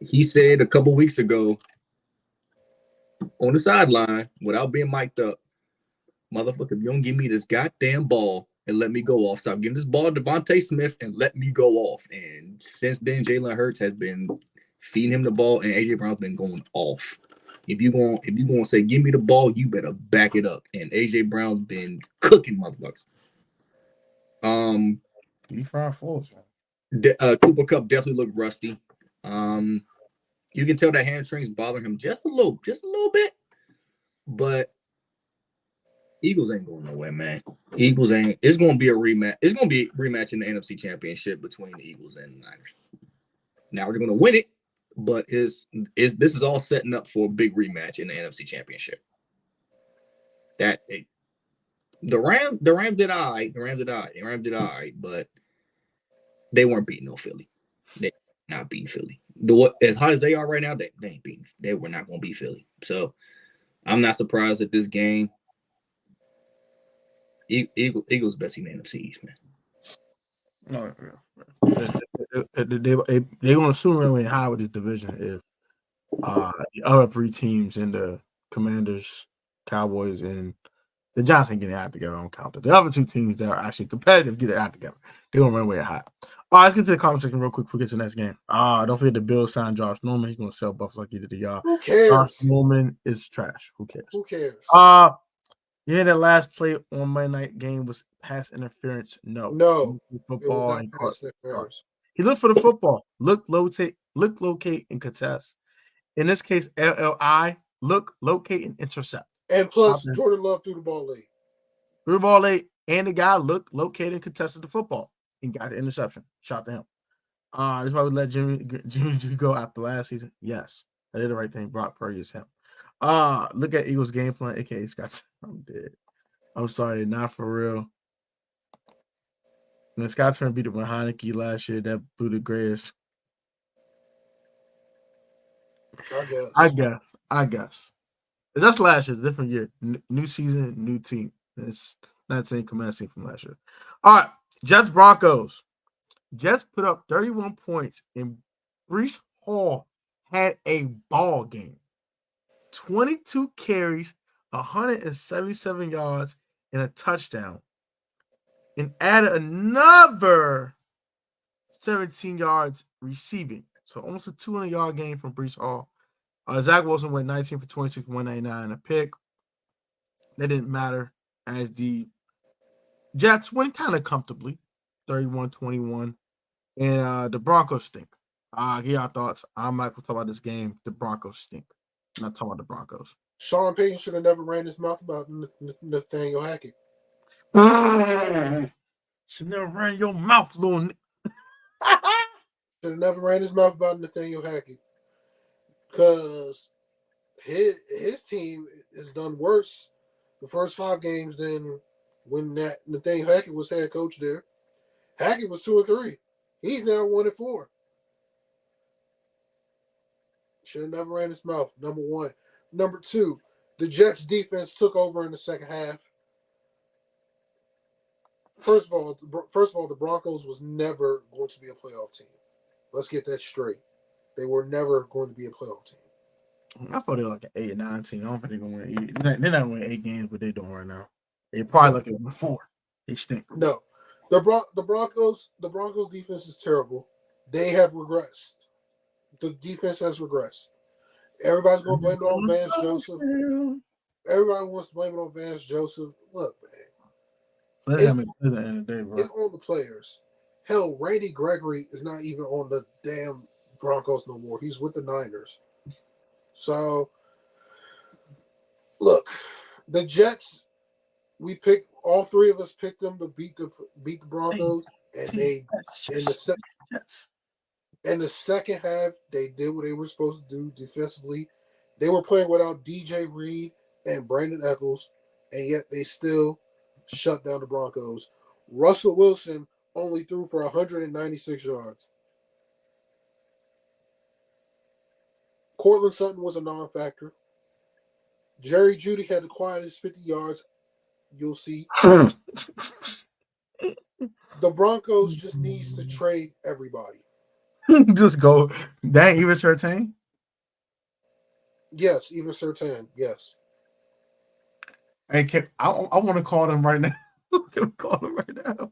He said a couple weeks ago on the sideline, without being mic'd up, motherfucker, if you don't give me this goddamn ball and let me go off, stop giving this ball to Devontae Smith and let me go off. And since then, Jalen Hurts has been feeding him the ball, and AJ Brown's been going off. If you going to say give me the ball, you better back it up. And AJ Brown's been cooking motherfuckers. Cooper Kupp definitely looked rusty. You can tell that hamstrings bothering him just a little bit. But Eagles ain't going nowhere, man. Eagles ain't. It's going to be a rematch. It's going to be a rematch in the NFC Championship between the Eagles and the Niners. Now we're going to win it, but this is all setting up for a big rematch in the NFC Championship. The Rams did all right, but they weren't beating no Philly. They not beating Philly. As hot as they are right now, they ain't beating. They were not going to beat Philly. So I'm not surprised at this game. Eagles best team in the NFC East, man. No, they're going to soon really high with this division if the other three teams in the Commanders, Cowboys, and the Giants ain't getting out together. I don't count it. The other two teams that are actually competitive get it out together. They're going to run way high. All right, let's get to the comment section real quick before we get to the next game. Don't forget the Bills signed Josh Norman. He's going to sell Buffs like he did to y'all. Who cares? Josh Norman is trash. Who cares? Yeah, that last play on Monday night game was pass interference. No. Football and pass interference. He looked for the football. Look, locate, and contest. In this case, LLI, look, locate, and intercept. And plus, Jordan Love threw the ball late. And the guy looked, located, and contested the football and got the interception. Shot to him. This is why we let Jimmy G go after last season. Yes, I did the right thing. Brock Purdy is him. Look at Eagles game plan, aka Scott. I'm dead. I'm sorry, not for real. When Scott Turner beat up with Heineke last year, that blew the greatest. I guess. That's last year, different year. New season, new team. It's not the same command team from last year. All right, Jets Broncos. Jets put up 31 points, and Breece Hall had a ball game. 22 carries, 177 yards, and a touchdown. And added another 17 yards receiving. So almost a 200-yard game from Breece Hall. Zach Wilson went 19 for 26, 199, and a pick. That didn't matter as the Jets went kind of comfortably, 31-21. And the Broncos stink. Give y'all thoughts. I'm not going to talk about this game. The Broncos stink. I'm not talking about the Broncos. Sean Payton should have never ran his mouth about Nathaniel Hackett. Should never ran your mouth, little Should have never ran his mouth about Nathaniel Hackett. Because his team has done worse the first 5 games than when Nathaniel Hackett was head coach there. Hackett was 2-3. He's now 1-4. Should have never ran his mouth. Number 1. Number 2, the Jets defense took over in the second half. First of all, the Broncos was never going to be a playoff team. Let's get that straight. They were never going to be a playoff team. I thought they were like an 8 or 9 team. I don't think they're going to win 8. They're not winning 8 games, but they're doing right now. They're probably like a 4. They stink. No. The Broncos defense is terrible. They have regressed. The defense has regressed. Everybody's going to blame it on Vance Joseph. Everybody wants to blame it on Vance Joseph. Look, man. It's on the players. Hell, Randy Gregory is not even on the damn Broncos no more. He's with the Niners. So, look, The Jets, we picked all three of us picked them to beat the Broncos, and they in the second half they did what they were supposed to do defensively. They were playing without DJ Reed and Brandon Eccles, and yet they still shut down the Broncos. Russell Wilson only threw for 196 yards. Cortland Sutton was a non-factor. Jerry Jeudy had the quietest 50 yards you'll see. The Broncos just needs to trade everybody. Just go. That even Surtain? Yes, even Surtain. Yes. Hey, I want to call them right now. Call them right now.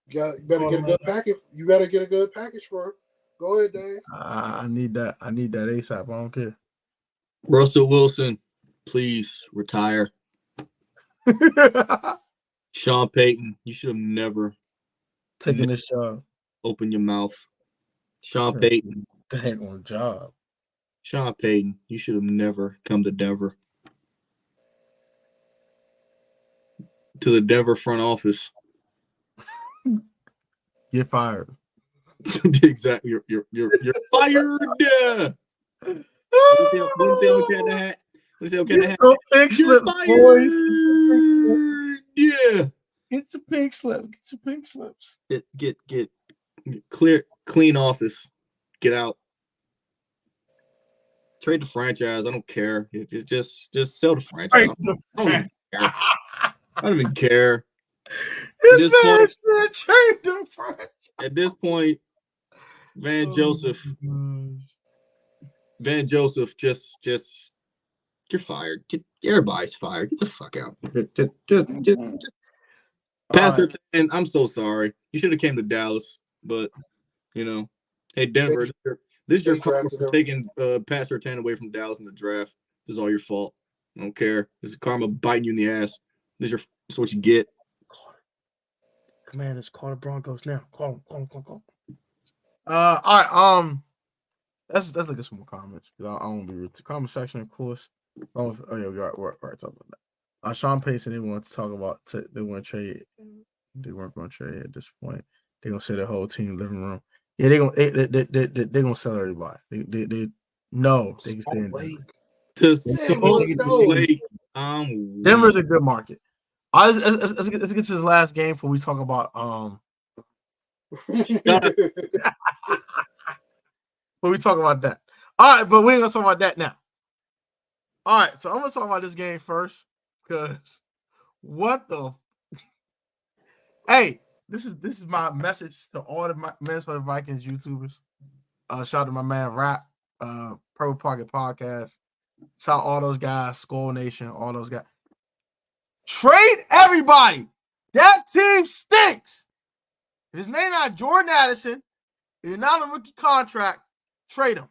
You better get a good package. You better get a good package for her. Go ahead, Dave. I need that. I need that ASAP. I don't care. Russell Wilson, please retire. Sean Payton, you should have never taken this job. Open your mouth. Sean Payton. Dang on job. Sean Payton, you should have never come to Denver. To the Denver front office. Get fired. Exactly. You're fired. Let me see how much had the hat. Let's see how much hat. Pink slip, boys. Yeah. Get your pink slip. Get your pink slips. Get clean office. Get out. Trade the franchise. I don't care. Just sell the franchise. I don't even care. At this point, Van Joseph, just you're fired. Everybody's fired. Get the fuck out. Just Pastor, and I'm so sorry. You should have came to Dallas, but hey Denver, this is your karma for taking Pat Surtain away from Dallas in the draft. This is all your fault. I don't care. This is karma biting you in the ass. This is what you get. Commanders, call the Broncos now. Call them. All right. Let's look at some more comments. I won't be rude. The comment section, of course. Oh yeah, we're talking about that. Sean Payton, they want to talk about. They want to trade. They weren't going to trade at this point. They're gonna sell their whole team living room. Yeah, they're gonna sell everybody. They can stay in Denver. Denver's a good market. Let's get to the last game before we talk about When we talk about that. All right, but we ain't gonna talk about that now. All right, so I'm gonna talk about this game first, because what the hey, this is my message to all the Minnesota Vikings YouTubers. Shout out to my man Rap, Purple Pocket Podcast. Shout out all those guys, Skull Nation, all those guys. Trade everybody. That team stinks. If his name not Jordan Addison, if you're not on a rookie contract, trade him.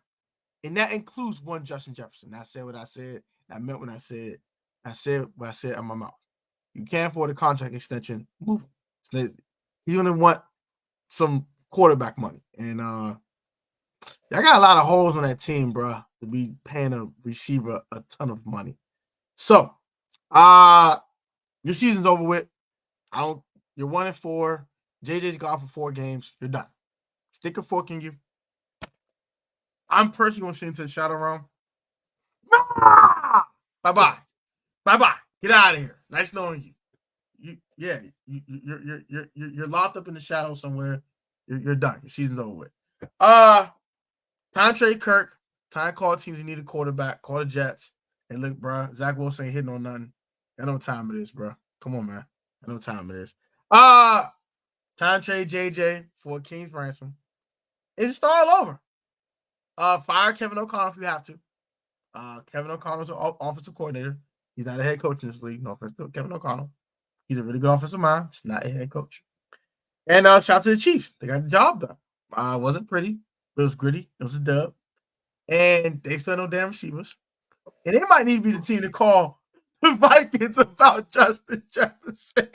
And that includes one Justin Jefferson. I said what I said. I meant what I said. I said what I said out my mouth. You can't afford a contract extension. Move him. You're going to want some quarterback money. And I got a lot of holes on that team, bro, to be paying a receiver a ton of money. So, your season's over with. You're 1-4. JJ's gone for 4 games. You're done. Stick a fork in you. I'm personally going to send into the shadow realm. Bye-bye. Bye-bye. Get out of here. Nice knowing you. You're locked up in the shadow somewhere. You're done. Your season's over with. Time to trade Kirk. Time to call teams who need a quarterback. Call the Jets. And look, bro, Zach Wilson ain't hitting on nothing. I know what time it is, bro. Come on, man. I know what time it is. Time to trade JJ for a King's ransom. And start all over. Fire Kevin O'Connell if you have to. Kevin O'Connell's an offensive coordinator. He's not a head coach in this league. No offense to Kevin O'Connell. He's a really good offensive mind. Just not a head coach. And shout out to the Chiefs. They got the job done. It wasn't pretty, but it was gritty. It was a dub. And they still no damn receivers. And they might need to be the team to call the Vikings about Justin Jefferson.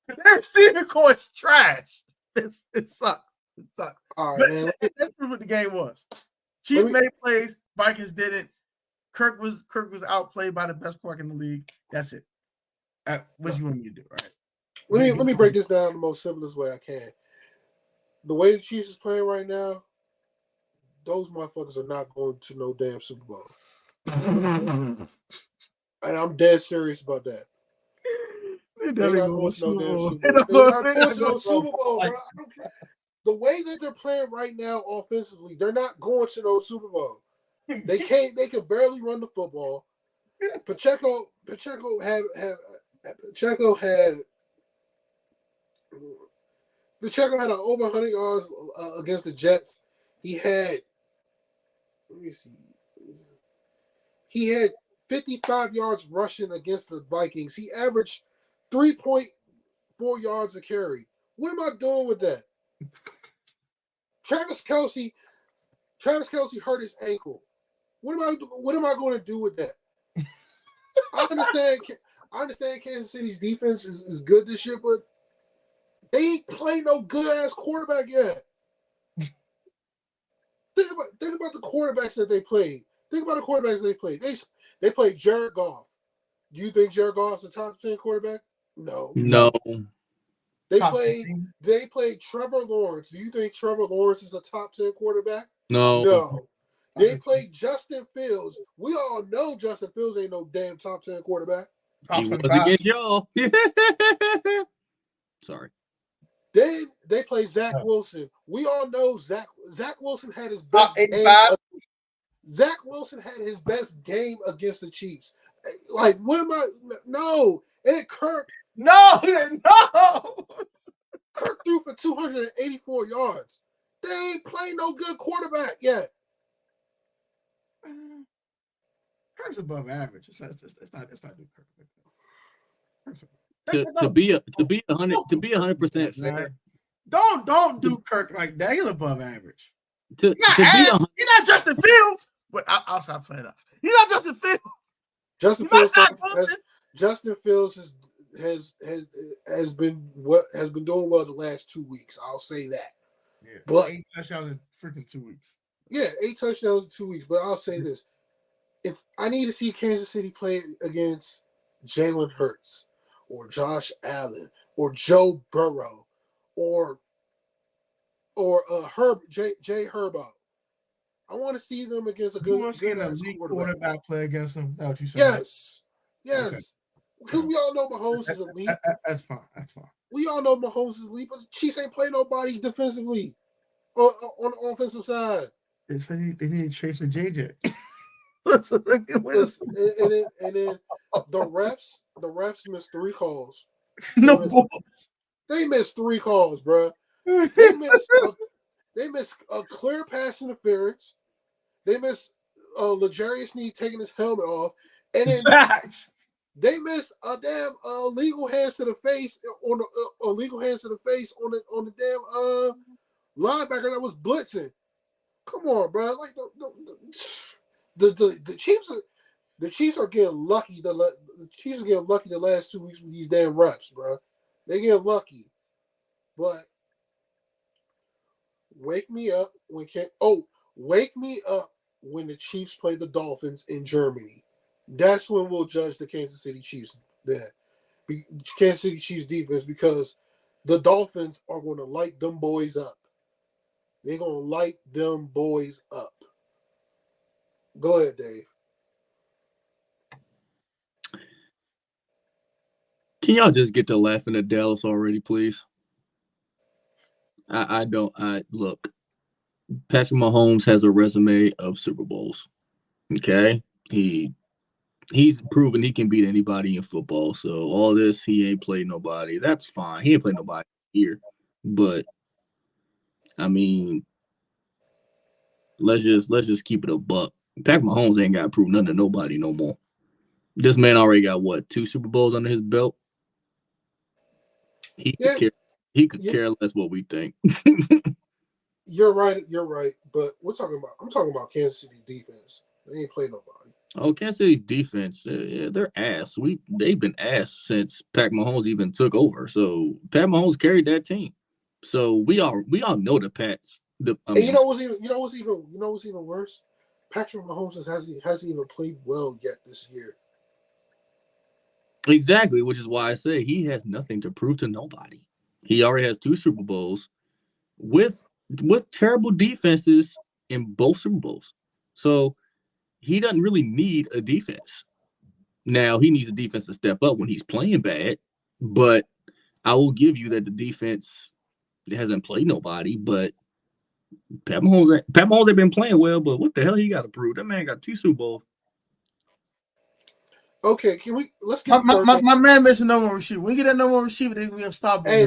Their receiving core is trash. It sucks. It sucks. All right, man. That's what the game was. Chiefs made plays. Vikings didn't. Kirk was outplayed by the best quarterback in the league. That's it. What you want me to do? Right. Let me break this down the most simplest way I can. The way the Chiefs is playing right now, those motherfuckers are not going to no damn Super Bowl. And I'm dead serious about that. They're not going to no damn Super Bowl. They're not going to no Super Bowl, bro. I don't care. The way that they're playing right now offensively, they're not going to no Super Bowl. They can't. They can barely run the football. Pacheco had over 100 yards against the Jets. He had 55 yards rushing against the Vikings. He averaged 3.4 yards a carry. What am I doing with that? Travis Kelce hurt his ankle. What am I going to do with that? I understand Kansas City's defense is good this year, but they ain't played no good ass quarterback yet. Think about the quarterbacks that they played. They played Jared Goff. Do you think Jared Goff's a top 10 quarterback? No. They played Trevor Lawrence. Do you think Trevor Lawrence is a top 10 quarterback? No. They played Justin Fields. We all know Justin Fields ain't no damn top 10 quarterback. He was against y'all. Sorry. Then they play Zach Wilson. We all know Zach Wilson had his best game. Zach Wilson had his best game against the Chiefs. Like, what am I? No. And then Kirk. No. Kirk threw for 284 yards. They ain't playing no good quarterback yet. Kirk's above average. It's not good Kirk. To be 100% fair. Don't do Kirk like that. He's above average. He's not Justin Fields. But I'll stop playing us. He's not Justin Fields. Justin Fields has been doing well the last 2 weeks. I'll say that. Yeah, but 8 touchdowns in freaking 2 weeks. Yeah, 8 touchdowns in 2 weeks. But I'll say this: if I need to see Kansas City play against Jalen Hurts or Josh Allen or Joe Burrow or Jay Herbo, I want to see them against a good quarterback play against them. That's what you saying? Yes. Because we all know Mahomes is elite. That's fine. We all know Mahomes is elite, but the Chiefs ain't play nobody defensively on the offensive side. They said they need to trade for JJ. and then the refs missed 3 calls. They missed 3 calls, bro. They missed a clear pass interference. They missed L'Jarius Sneed taking his helmet off, and then they missed a damn illegal hands to the face on the damn linebacker that was blitzing. Come on, bro! Like the Chiefs are getting lucky. The Chiefs are getting lucky the last 2 weeks with these damn refs, bro. They get lucky, but wake me up when the Chiefs play the Dolphins in Germany. That's when we'll judge the Kansas City Chiefs Kansas City Chiefs defense, because the Dolphins are going to light them boys up. They're going to light them boys up. Go ahead, Dave. Can y'all just get to laughing at Dallas already, please? Look, Patrick Mahomes has a resume of Super Bowls. Okay? He's proven he can beat anybody in football. So all this, he ain't played nobody. That's fine. He ain't played nobody here. But I mean, let's just keep it a buck. Patrick Mahomes ain't got to prove nothing to nobody no more. This man already got 2 Super Bowls under his belt. He could care less what we think. You're right. But I'm talking about Kansas City's defense. They ain't played nobody. Oh, Kansas City's defense, they're ass. They've been ass since Pat Mahomes even took over. So Pat Mahomes carried that team. So we all know the Pats. You know what's even worse? Patrick Mahomes hasn't even played well yet this year. Exactly, which is why I say he has nothing to prove to nobody. He already has 2 Super Bowls with terrible defenses in both Super Bowls. So he doesn't really need a defense. Now, he needs a defense to step up when he's playing bad, but I will give you that the defense hasn't played nobody, but Pat Mahomes ain't been playing well, but what the hell he got to prove? That man got 2 Super Bowls. Okay, let's get my man missing number one receiver. When we get that number one receiver, then we're gonna stop. Hey,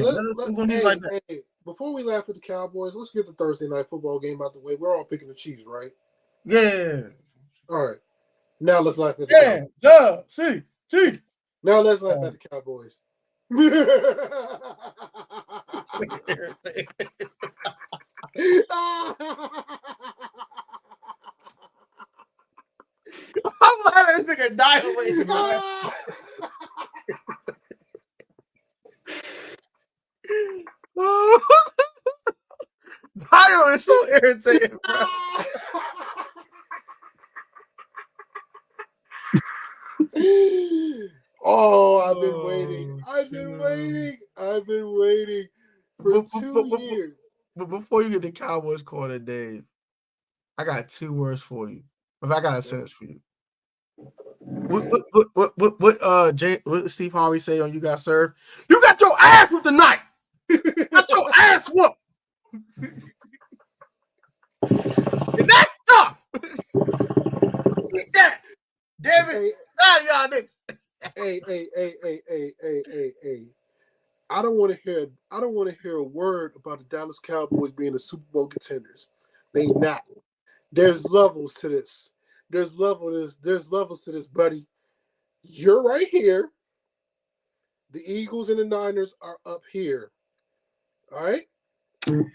before we laugh at the Cowboys, let's get the Thursday night football game out the way. We're all picking the Chiefs, right? Yeah. All right. Now let's laugh at the Cowboys. Now let's laugh at the Cowboys. I'm letting this nigga die away, man. Dio is so irritating, bro. Oh, I've been waiting. I've been waiting for 2 years. But before you get the Cowboys corner, Dave, I got 2 words for you. If I got a sentence for you. What Steve Harvey say on You Got Served? You got your ass whooped tonight. Got your ass whooped. And that stuff. Get that. Damn it. Y'all niggas. Hey. I don't want to hear a word about the Dallas Cowboys being the Super Bowl contenders. They not. There's levels to this. There's levels to this, buddy. You're right here. The Eagles and the Niners are up here. All right? You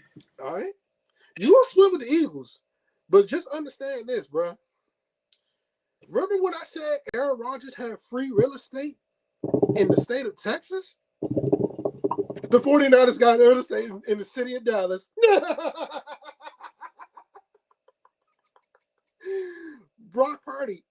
gonna split with the Eagles, but just understand this, bro. Remember when I said Aaron Rodgers had free real estate in the state of Texas? The 49ers got real estate in the city of Dallas. Brock Purdy.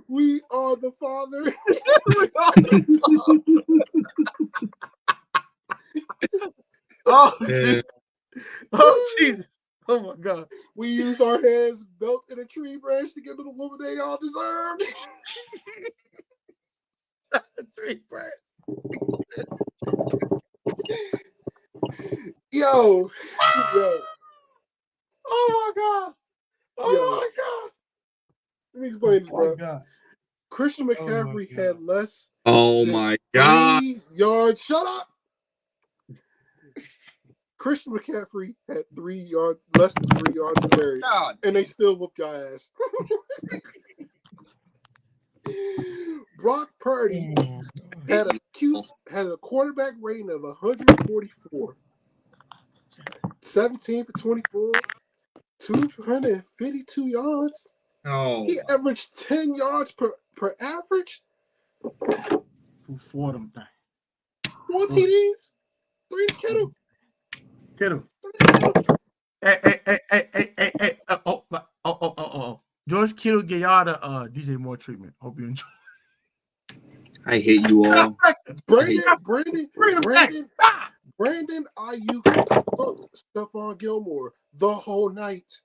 We are the father. Oh, Jesus. Oh, Jesus. Oh, my God. We use our hands built in a tree branch to give to the woman they all deserved. Tree branch. Yo. Oh, my God. My God. Let me explain this, bro. God. Christian McCaffrey had less. Oh, my God. 3 yards. Shut up. Christian McCaffrey had less than 3 yards to carry, and they still whooped your ass. Brock Purdy had a quarterback rating of 144, 17 for 24, 252 yards. Oh, he averaged 10 yards per average. For them things. 4 TDs, 3 to Kittle. Hey. Oh. George Kittle get y'all the DJ Moore treatment. Hope you enjoy. I hate you all. Brandon Ayuk cooked Stephon Gilmore the whole night.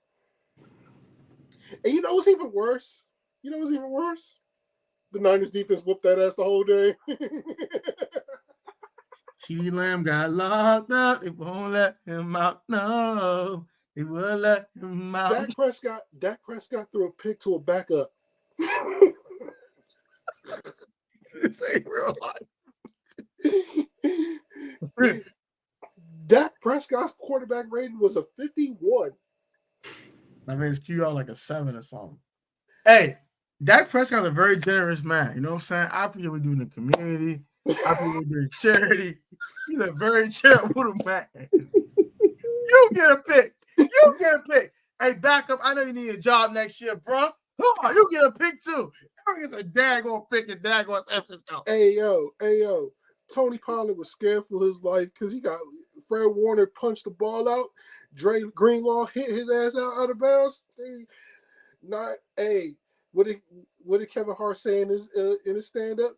And you know what's even worse? The Niners defense whooped that ass the whole day. CeeDee Lamb got locked up. They won't let him out. No, they will let him out. Dak Prescott threw a pick to a backup. This ain't real life. Dak Prescott's quarterback rating was a 51. That means Q out like a 7 or something. Hey, Dak Prescott's a very generous man. You know what I'm saying? I forget what we do in the community. I forget what we do in charity. He's a very charitable man. You get a pick. Hey, backup. I know you need a job next year, bro. Oh, you get a pick too. You get a daggone pick and daggone F this out. Hey, yo. Tony Pollard was scared for his life because he got Fred Warner punched the ball out. Dre Greenlaw hit his ass out of bounds. What did Kevin Hart say in his stand up?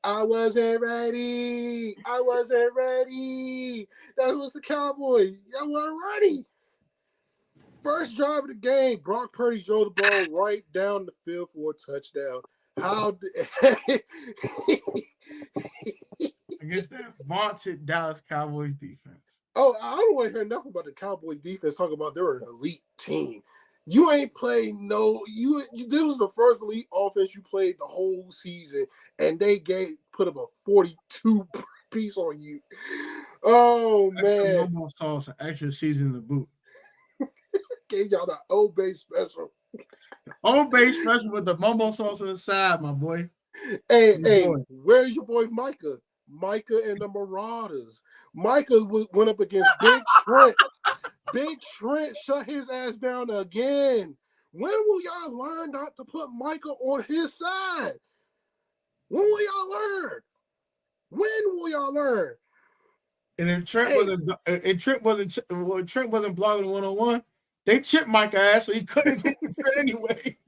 I wasn't ready. I wasn't ready. That was the Cowboys. I wasn't ready. First drive of the game, Brock Purdy drove the ball right down the field for a touchdown. How against that vaunted Dallas Cowboys defense? Oh, I don't want to hear nothing about the Cowboys defense talking about they're an elite team. You ain't played this was the first elite offense you played the whole season, and they put up a 42 piece on you. Oh, man. Mumbo sauce, an extra season in the boot. Gave y'all the Old Bay special. Old Bay special with the mumbo sauce on the side, my boy. Hey, where's your boy Micah? Micah and the Marauders. Micah went up against Big Trent. Big Trent shut his ass down again. When will y'all learn not to put Micah on his side? When will y'all learn? When will y'all learn? And if Trent wasn't blocking 1-on-1, they chipped Micah ass, so he couldn't get the Trent anyway.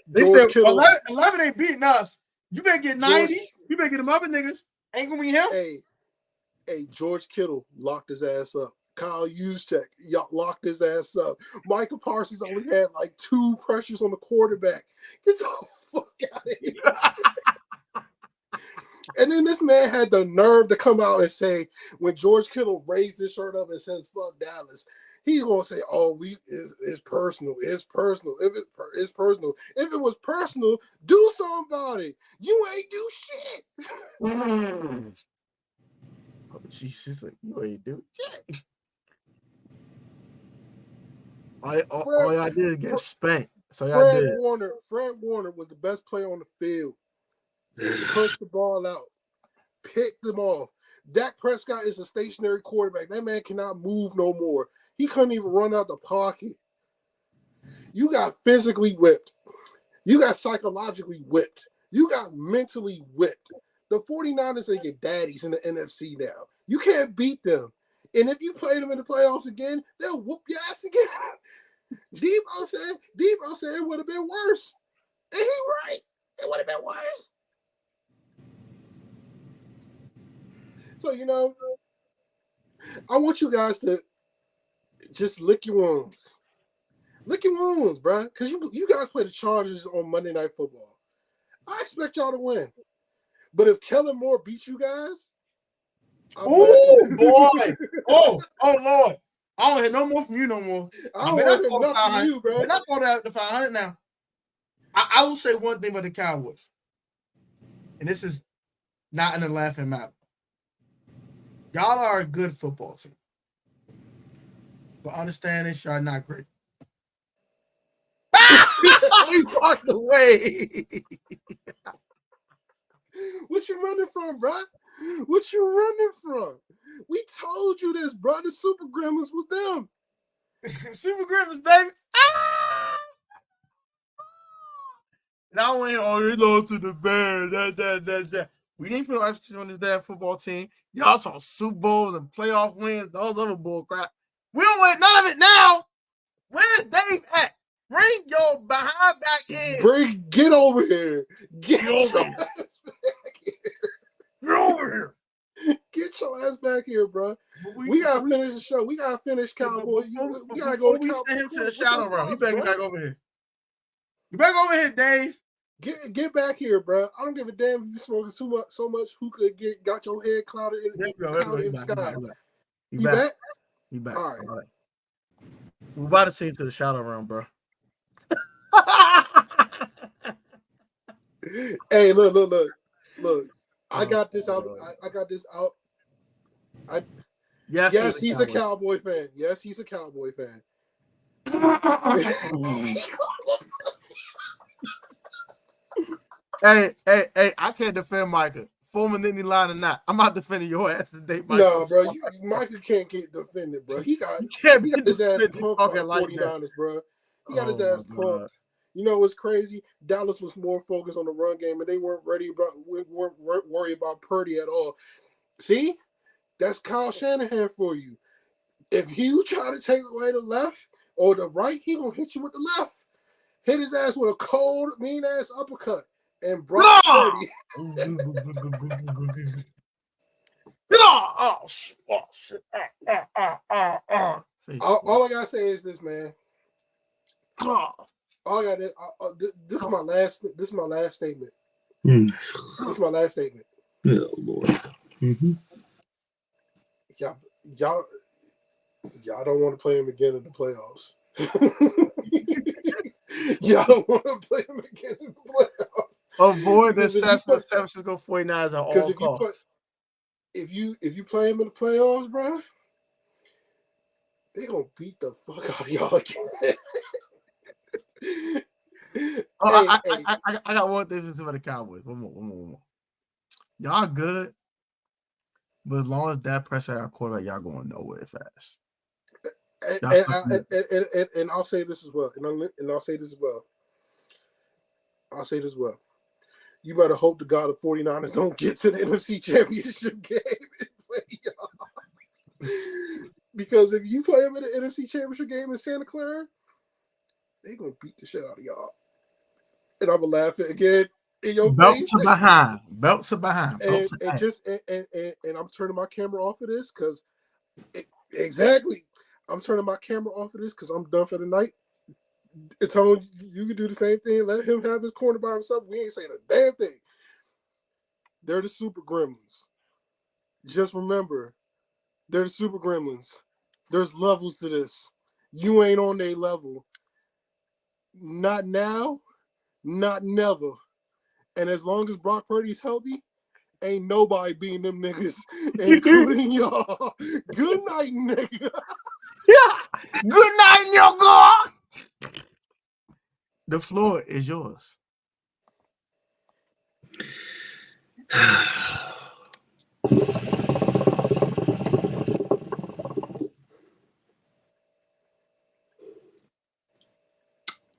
They said 11 ain't beating us. You better get 90. You better get them other niggas. Ain't gonna be him. Hey, George Kittle locked his ass up. Kyle Juszczyk locked his ass up. Michael Parsons only had like 2 pressures on the quarterback. Get the fuck out of here. And then this man had the nerve to come out and say, when George Kittle raised his shirt up and says, fuck Dallas, he's going to say, oh, it's personal. It's personal. It's personal. If it was personal, do something about it. You ain't do shit. Oh, Jesus, you ain't do shit. All y'all did is get spanked. So y'all did. Fred Warner was the best player on the field. Punched the ball out. Picked them off. Dak Prescott is a stationary quarterback. That man cannot move no more. He couldn't even run out the pocket. You got physically whipped. You got psychologically whipped. You got mentally whipped. The 49ers are your daddies in the NFC now. You can't beat them. And if you play them in the playoffs again, they'll whoop your ass again. Debo said it would have been worse. And he's right. It would have been worse. So, I want you guys to just lick your wounds. Lick your wounds, bro. Because you guys play the Chargers on Monday Night Football. I expect y'all to win. But if Kellen Moore beats you guys, oh boy! Oh Lord! I don't hear no more from you no more. I don't hear nothing from you, bro. And I fought the 500 now. I will say one thing about the Cowboys, and this is not in a laughing matter. Y'all are a good football team, but understand this, y'all not great. He walked away. What you running from, bro? What you running from? We told you this, bro. The Super Gremlins was them. Super Gremlins, baby. Ah! And I went, they lost to the Bears. That. We didn't put emphasis on this damn football team. Y'all talking Super Bowls and playoff wins, all other bull crap. We don't want none of it now. Where's Dave at? Bring your behind back in. Get over here. Get over here. Get over here. Get your ass back here, bro. We gotta finish the show. We gotta finish Cowboys. We gotta go. We send him to the shadow realm. You better get back over here. You back over here, Dave. Get back here, bro. I don't give a damn if you smoking so much. Who could got your head clouded in the sky? You back? You back? All right. We're about to send you to the shadow realm, bro. Hey, look. I got this out. I got this out. Yes, he's a Cowboy fan. Yes, he's a Cowboy fan. Hey, I can't defend Micah. Former Nittany line or not. I'm not defending your ass today, Micah. No, bro. Micah can't get defended, bro. He got his ass punked by 49ers, bro. He got his ass punked. You know what's crazy? Dallas was more focused on the run game, and they weren't worried about Purdy at all. See, that's Kyle Shanahan for you. If you try to take away the left or the right, he gonna hit you with the left. Hit his ass with a cold, mean ass uppercut, and Brock Purdy. Oh shit! All I gotta say is this, man. All I got is this is my last. This is my last statement. This is my last statement. Oh Lord. Mm-hmm. Y'all don't want to play him again in the playoffs. Y'all don't want to play him again in the playoffs. Avoid the San Francisco 49ers at all costs. If you play him in the playoffs, bro, they gonna beat the fuck out of y'all again. I got one thing to say about the Cowboys. One more. Y'all good, but as long as that pressure our quarterback, y'all going nowhere fast. And I'll say this as well. And I'll say this as well. You better hope to God the 49ers don't get to the NFC Championship game and play y'all. Because if you play them in the NFC Championship game in Santa Clara, they're going to beat the shit out of y'all. And I'm going to laugh again in your face. Belts are behind. And I'm turning my camera off of this because exactly. I'm turning my camera off of this because I'm done for the night. It's on. You can do the same thing. Let him have his corner by himself. We ain't saying a damn thing. They're the Super Gremlins. Just remember, they're the Super Gremlins. There's levels to this. You ain't on their level. Not now, not never. And as long as Brock Purdy's healthy, ain't nobody beating them niggas, including y'all. Good night, nigga. Yeah. Good night, nigga. The floor is yours.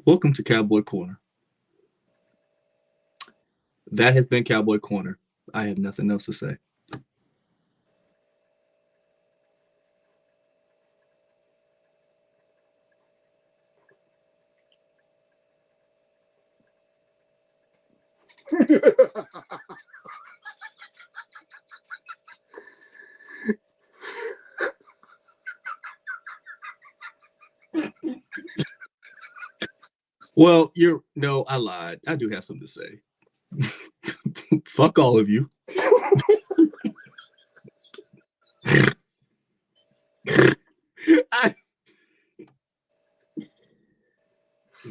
Welcome to Cowboy Corner. That has been Cowboy Corner. I have nothing else to say. Well, I lied. I do have something to say. Fuck all of you.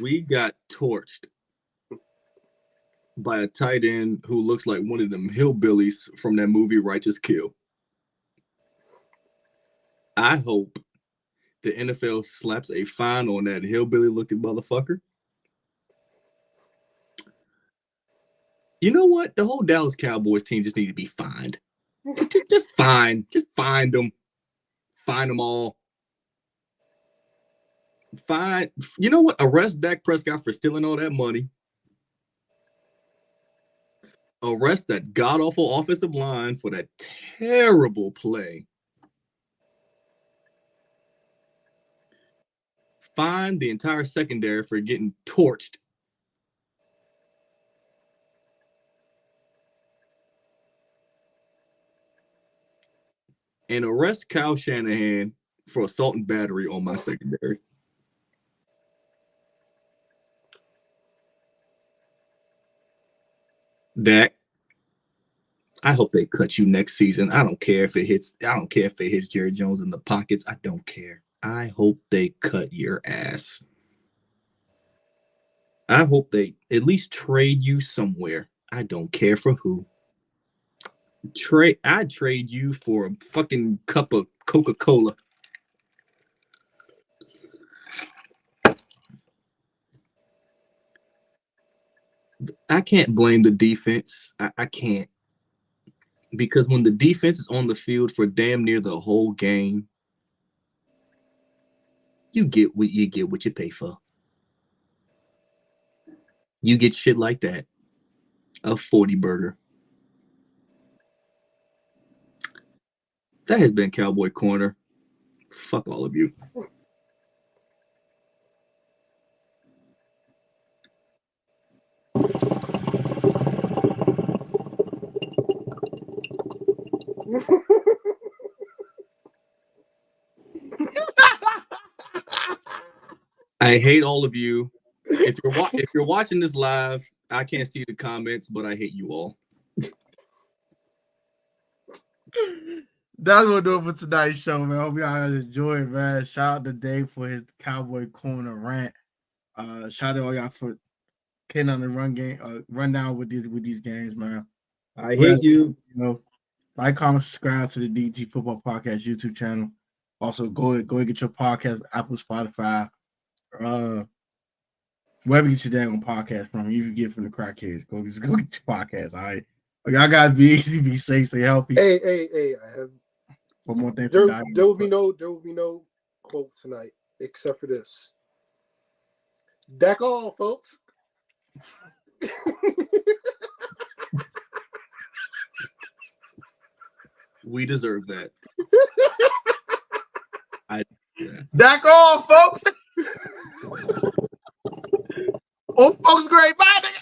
We got torched by a tight end who looks like one of them hillbillies from that movie Righteous Kill. I hope the NFL slaps a fine on that hillbilly-looking motherfucker. You know what? The whole Dallas Cowboys team just needs to be fined. Just fine. Just find them. Find them all. Fine. You know what? Arrest Dak Prescott for stealing all that money. Arrest that god-awful offensive line for that terrible play. Fine the entire secondary for getting torched. And arrest Kyle Shanahan for assault and battery on my secondary. Dak, I hope they cut you next season. I don't care if it hits Jerry Jones in the pockets. I don't care. I hope they cut your ass. I hope they at least trade you somewhere. I don't care for who. I'd trade you for a fucking cup of Coca-Cola. I can't blame the defense. I can't. Because when the defense is on the field for damn near the whole game, you get what you pay for. You get shit like that. A 40 burger. That has been Cowboy Corner. Fuck all of you. I hate all of you. If you're watching this live, I can't see the comments, but I hate you all. That's what we'll do it for tonight's show, man. Hope y'all enjoy it, man. Shout out to Dave for his Cowboy Corner rant. Shout out to all y'all for getting on the run down with these games, man. I hate you. Like, comment, subscribe to the DDT Football Podcast YouTube channel. Also, go and get your podcast Apple, Spotify, wherever you get your damn podcast from. You can get it from the crackheads. Go get your podcast. All right, y'all guys be easy, be safe, stay healthy. Hey! I have one more thing. There will be no quote tonight except for this. Deck all, folks. We deserve that. Deck all, folks. Oh, folks, great. Bye, nigga.